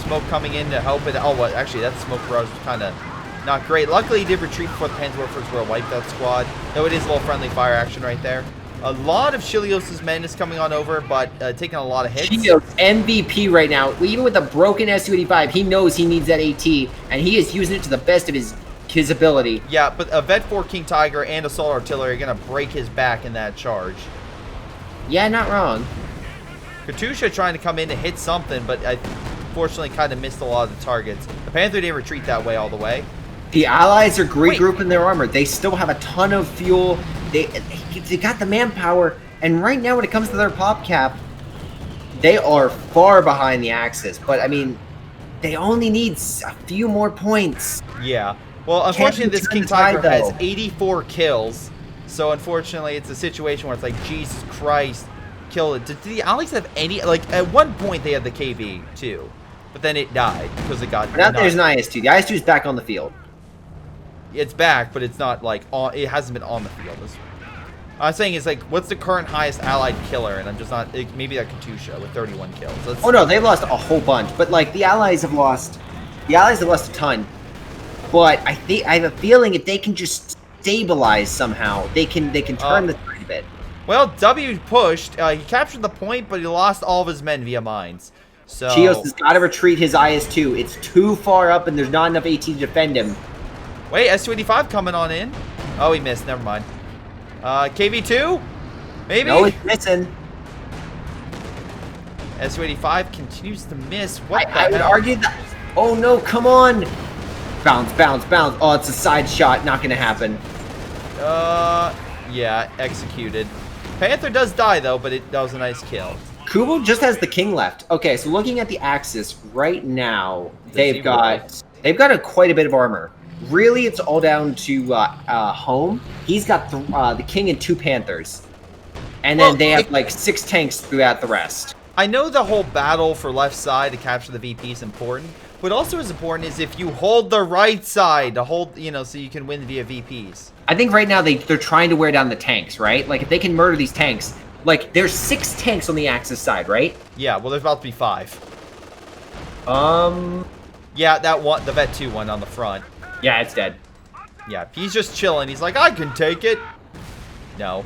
Smoke coming in to help it. Oh, well, actually, that smoke barrage was kind of not great. Luckily, he did retreat before the Panzerwerfers were wiped that squad. Though it is a little friendly fire action right there. A lot of Chilios' men is coming on over, but taking a lot of hits. Chilios MVP right now. Even with a broken Su-85, he knows he needs that AT, and he is using it to the best of his ability. Yeah, but a Vet 4 King Tiger and Assault Artillery are going to break his back in that charge. Yeah, not wrong. Katusha trying to come in to hit something, but unfortunately kind of missed a lot of the targets. The Panther didn't retreat that way all the way. The Allies are regrouping their armor. They still have a ton of fuel. They got the manpower, and right now when it comes to their pop cap, they are far behind the Axis. But I mean, they only need a few more points. Yeah. Well, unfortunately, this King Tiger has 84 kills, so unfortunately, it's a situation where it's like, Jesus Christ, kill it. Did the Allies have any? Like at one point, they had the KV-2, but then it died because it got. Now there's an IS-2. The IS-2 is back on the field. It's back, but it's not like it hasn't been on the field. I'm saying it's like, what's the current highest allied killer? And I'm just not, maybe that Katusha with 31 kills. Oh no, they've lost a whole bunch, but like the Allies have lost a ton. but I have a feeling if they can just stabilize somehow, they can turn the tide a bit. Well, W pushed. He captured the point, but he lost all of his men via mines. So Chios has got to retreat his IS-2. It's too far up, and there's not enough AT to defend him. Wait, S285 coming on in. Oh, he missed. Never mind. KV-2? Maybe? No, it's missing. S285 continues to miss. I would argue that... Oh, no, come on. Bounce, bounce, bounce. Oh, it's a side shot. Not going to happen. Yeah, executed. Panther does die, though, but that was a nice kill. Kubo just has the king left. Okay, so looking at the Axis right now, they've got quite a bit of armor. Really, it's all down to Home. He's got the king and 2 Panthers. And then they have like 6 tanks throughout the rest. I know the whole battle for left side to capture the VP is important, but also as important is if you hold the right side to hold, so you can win via VPs. I think right now they're trying to wear down the tanks, right? Like if they can murder these tanks, like there's 6 tanks on the Axis side, right? Yeah, well there's about to be 5. Yeah, that one, the Vet 2 one on the front. Yeah, it's dead. Yeah, he's just chilling. He's like, I can take it. No.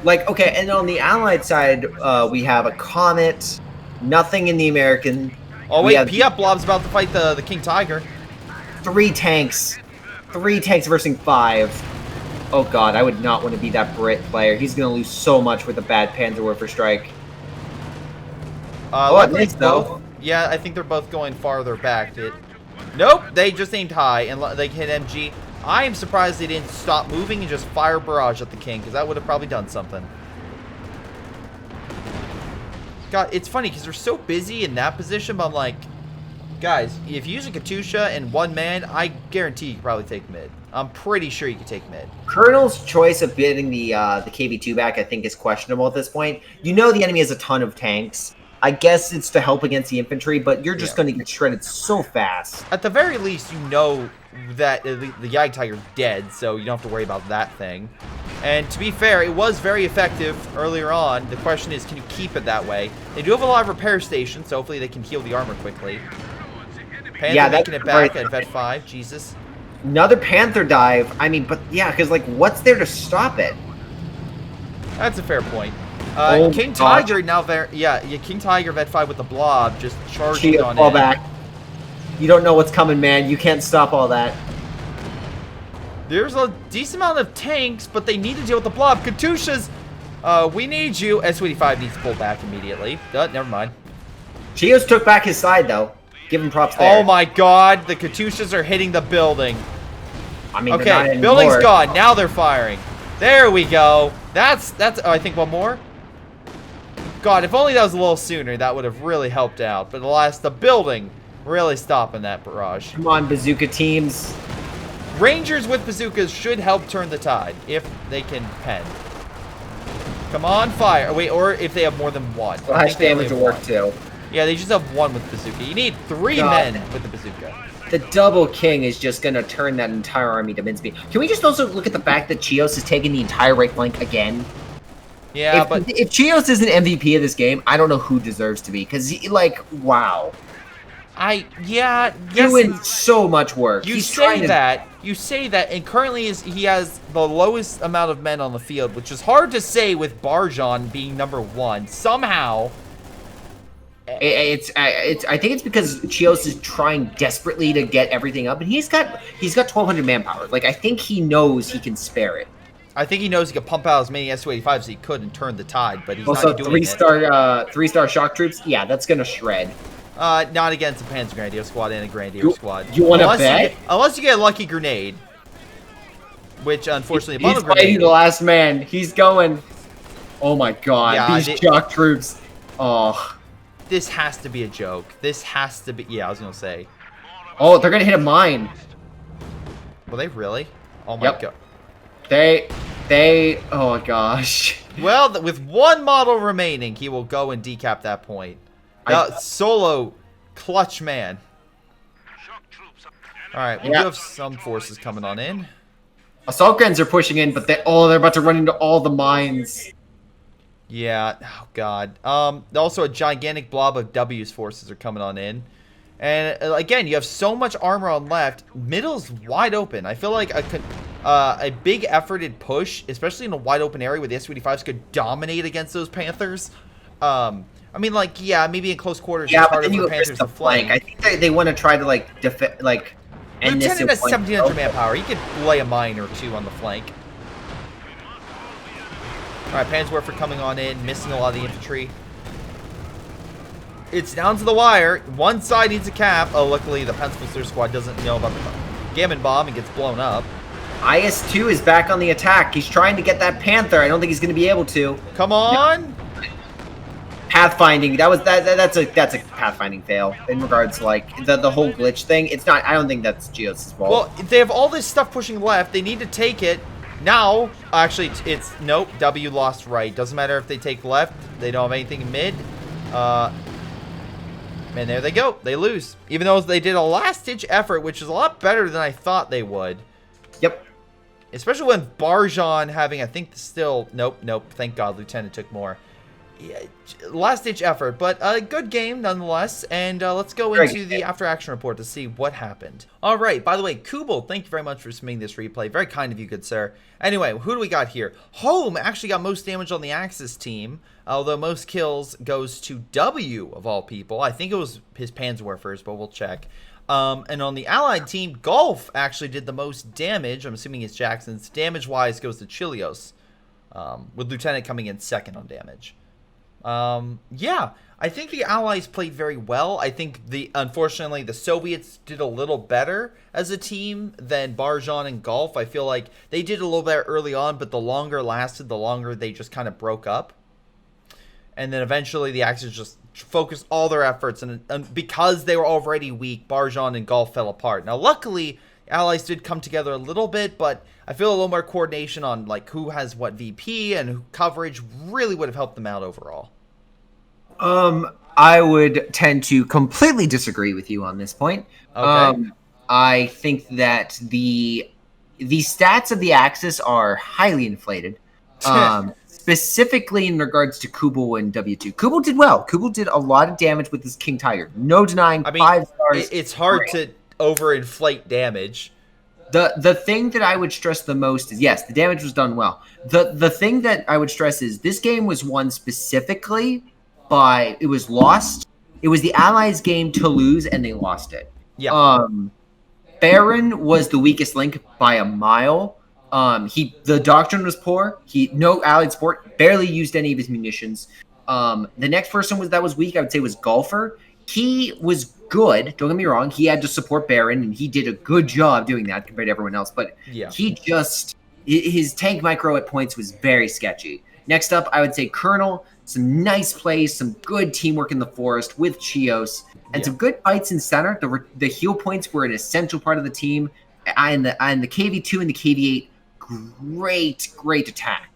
Like, okay, and on the Allied side, we have a Comet, nothing in the American. Oh, wait, P-Up Blob's about to fight the King Tiger. 3 tanks. 3 tanks versus 5. Oh, God, I would not want to be that Brit player. He's going to lose so much with a bad Panzerwerfer strike. I think both. Yeah, I think they're both going farther back. Nope, they just aimed high, and they hit MG. I am surprised they didn't stop moving and just fire barrage at the king, because that would have probably done something. God, it's funny, because they're so busy in that position, but I'm like, guys, if you use a Katusha and 1 man, I guarantee you can probably take mid. I'm pretty sure you can take mid. Colonel's choice of getting the KV-2 back, I think, is questionable at this point. You know the enemy has a ton of tanks. I guess it's to help against the infantry, but you're just going to get shredded so fast. At the very least, you know that the Yag Tiger's dead, so you don't have to worry about that thing. And to be fair, it was very effective earlier on. The question is, can you keep it that way? They do have a lot of repair stations, so hopefully they can heal the armor quickly. Panther making it back at Vet 5. Jesus. Another Panther dive. I mean, but yeah, because like, what's there to stop it? That's a fair point. King gosh. Tiger now there. Yeah, King Tiger Vet 5 with the blob just charging on fall in. back. You don't know what's coming, man. You can't stop all that. There's a decent amount of tanks, but they need to deal with the blob. Katusha's, we need you. S-25 needs to pull back immediately. Never mind. Chios took back his side, though. Give him props there. Oh my god, the Katushas are hitting the building. I mean, okay, building's gone. Now they're firing. There we go. That's I think one more. God, if only that was a little sooner, that would have really helped out. But alas, the building really stopping that barrage. Come on, bazooka teams. Rangers with bazookas should help turn the tide if they can pen. Come on, fire. Wait, or if they have more than 1. Flash damage will work too. Yeah, they just have 1 with bazooka. You need 3 men with the bazooka. The double king is just going to turn that entire army to mincemeat. Can we just also look at the fact that Chios is taking the entire right flank again? Yeah, but if Chios is an MVP of this game, I don't know who deserves to be. Because, like, wow. Doing so much work. You say that, and currently he has the lowest amount of men on the field, which is hard to say with Barjan being number 1. Somehow... I think it's because Chios is trying desperately to get everything up, and he's got 1,200 manpower. Like, I think he knows he can spare it. I think he knows he can pump out as many S-285s as he could and turn the tide, but he's also not doing it. 3-star shock troops. Yeah, that's gonna shred. Not against a Panzer Grenadier squad and a Grenadier squad. You want to bet? Unless you get a lucky grenade, which unfortunately he's fighting the last man. He's going. Oh my god! Yeah, these shock troops. Oh. This has to be a joke. This has to be... Yeah, I was going to say. Oh, they're going to hit a mine. Will they really? Oh, my god. They... Oh, gosh. Well, with 1 model remaining, he will go and decap that point. Solo clutch man. All right, we do have some forces coming on in. Assault guns are pushing in, but they're about to run into all the mines. Yeah, oh god. Also a gigantic blob of W's forces are coming on in. And again, you have so much armor on left. Middle's wide open. I feel like a big efforted push, especially in a wide open area where the S-285s could dominate against those Panthers. I mean, like, yeah, maybe in close quarters it's harder for Panthers to flank. I think they want to try to like defend, like. Lieutenant has 1,700 manpower. He could lay a mine or two on the flank. All right, Panzerwerfer coming on in, missing a lot of the infantry. It's down to the wire. One side needs a cap. Oh, luckily the Panzer squad doesn't know about the Gammon bomb and gets blown up. IS-2 is back on the attack. He's trying to get that Panther. I don't think he's going to be able to. Come on. Pathfinding. That's a pathfinding fail in regards to like the whole glitch thing. It's not. I don't think that's Geos' fault. Well, they have all this stuff pushing left. They need to take it now. Actually, it's nope. W lost right. Doesn't matter if they take left. They don't have anything mid. And there they go. They lose, even though they did a last-ditch effort, which is a lot better than I thought they would. Yep. Especially when Barjan having, I think, still nope. Thank God, Lieutenant took more. Yeah, last-ditch effort, but a good game nonetheless. And let's go into the after-action report to see what happened. All right. By the way, Kubel, thank you very much for submitting this replay. Very kind of you, good sir. Anyway, who do we got here? Home actually got most damage on the Axis team, although most kills goes to W of all people. I think it was his Panzerwerfers, but we'll check. And on the Allied team, Golf actually did the most damage. I'm assuming it's Jackson's. Damage-wise goes to Chilios, with Lieutenant coming in second on damage. Yeah, I think the Allies played very well. I think unfortunately the Soviets did a little better as a team than Barjan and Golf. I feel like they did a little better early on, but the longer it lasted, the longer they just kind of broke up. And then eventually the Axis just focused all their efforts, and because they were already weak, Barjan and Golf fell apart. Now luckily Allies did come together a little bit, but I feel a little more coordination on like who has what VP and coverage really would have helped them out overall. I would tend to completely disagree with you on this point. Okay. I think that the stats of the Axis are highly inflated. Specifically in regards to Kubel and W2. Kubel did well. Kubel did a lot of damage with his King Tiger. No denying. I mean, 5 stars. It's hard to overinflate damage. The thing that I would stress the most is, yes, the damage was done well. The thing that I would stress is this game was won specifically by, it was lost. It was the Allies' game to lose, and they lost it. Yeah. Baron was the weakest link by a mile. The doctrine was poor. No allied support, barely used any of his munitions. The next person that was weak, I would say, was Golfer. He was good. Don't get me wrong. He had to support Baron, and he did a good job doing that compared to everyone else. But yeah, his tank micro at points was very sketchy. Next up, I would say Colonel. Some nice plays, some good teamwork in the forest with Chios, and some good fights in center. The heal points were an essential part of the team. And the KV-2 and the KV-8, great attack.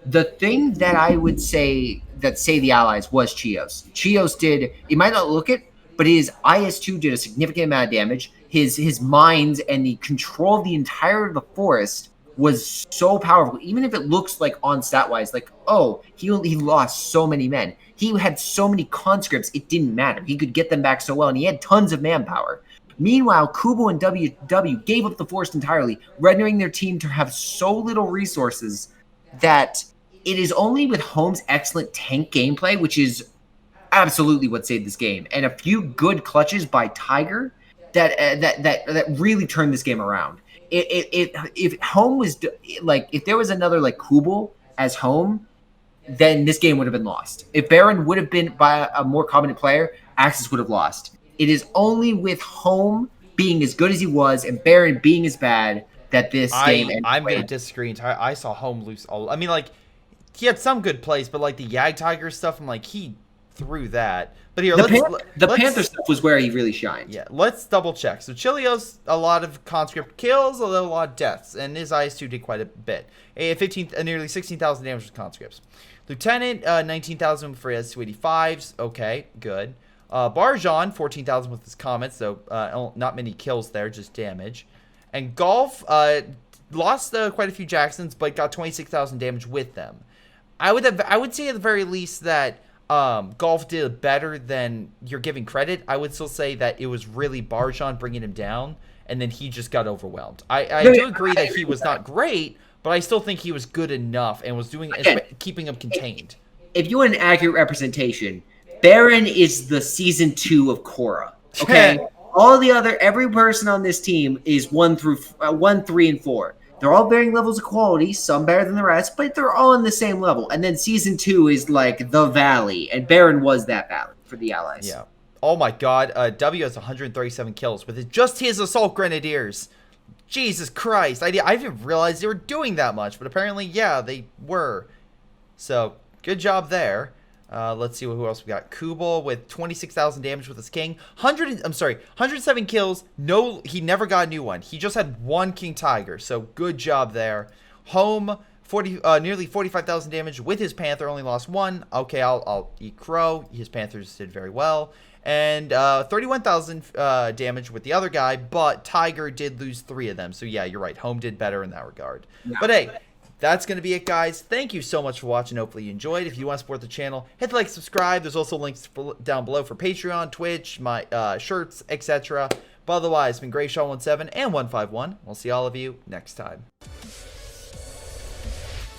The thing that I would say the Allies was Chios. Chios did, you might not look it, but his IS-2 did a significant amount of damage. His mines and the control of the entire of the forest was so powerful. Even if it looks like on stat-wise, like, oh, he lost so many men. He had so many conscripts, it didn't matter. He could get them back so well, and he had tons of manpower. Meanwhile, Kubel and WW gave up the forest entirely, rendering their team to have so little resources that it is only with Home's excellent tank gameplay, which is absolutely what saved this game, and a few good clutches by Tiger that really turned this game around. If Home was like, if there was another like Kubel as Home, then this game would have been lost. If Baron would have been by a more competent player, Axis would have lost. It is only with Home being as good as he was and Baron being as bad that this game ended. I'm going to disagree entirely. I saw Home lose all. I mean, like, he had some good plays, but like the Yag Tiger stuff, I'm like, he threw that. But here, the Panther stuff was where he really shined. Yeah, let's double check. So Chilios, a lot of conscript kills, although a lot of deaths, and his IS-2 did quite a bit. Nearly 16,000 damage with conscripts. Lieutenant, 19,000 for his 285s. Okay, good. Barjan, 14,000 with his comets, so not many kills there, just damage. And Golf lost quite a few Jacksons, but got 26,000 damage with them. I would say at the very least that Golf did better than you're giving credit, I would still say that it was really Barjan bringing him down, and then he just got overwhelmed. I do agree that he was not great, but I still think he was good enough and was doing keeping him contained. If you want an accurate representation, Baron is the season 2 of Korra. Okay, every person on this team is 1, 3, and 4. They're all varying levels of quality, some better than the rest, but they're all on the same level. And then season 2 is like the valley, and Baron was that valley for the allies. Yeah. Oh my God. W has 137 kills with just his assault grenadiers. Jesus Christ. I didn't realize they were doing that much, but apparently, yeah, they were. So, good job there. Let's see who else we got. Kubel with 26,000 damage with his king. 107 kills. No, he never got a new one. He just had one King Tiger. So good job there. Home, nearly 45,000 damage with his Panther. Only lost one. Okay, I'll eat crow. His Panthers did very well. And 31,000 damage with the other guy, but Tiger did lose 3 of them. So yeah, you're right. Home did better in that regard. Yeah. But hey, that's going to be it, guys. Thank you so much for watching. Hopefully you enjoyed. If you want to support the channel, hit the like, subscribe. There's also links down below for Patreon, Twitch, my shirts, etc. But otherwise, it's been Greyshot17 and 151. We'll see all of you next time.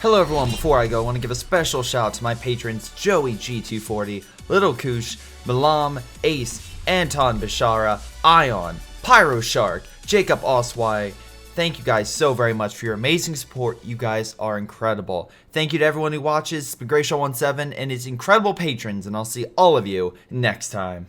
Hello, everyone. Before I go, I want to give a special shout out to my patrons, Joey G240, Little Koosh, Milam, Ace, Anton, Bishara, Ion, PyroShark, Jakub Ocwieja. Thank you guys so very much for your amazing support. You guys are incredible. Thank you to everyone who watches. It's been Greyshot17 and his incredible patrons, and I'll see all of you next time.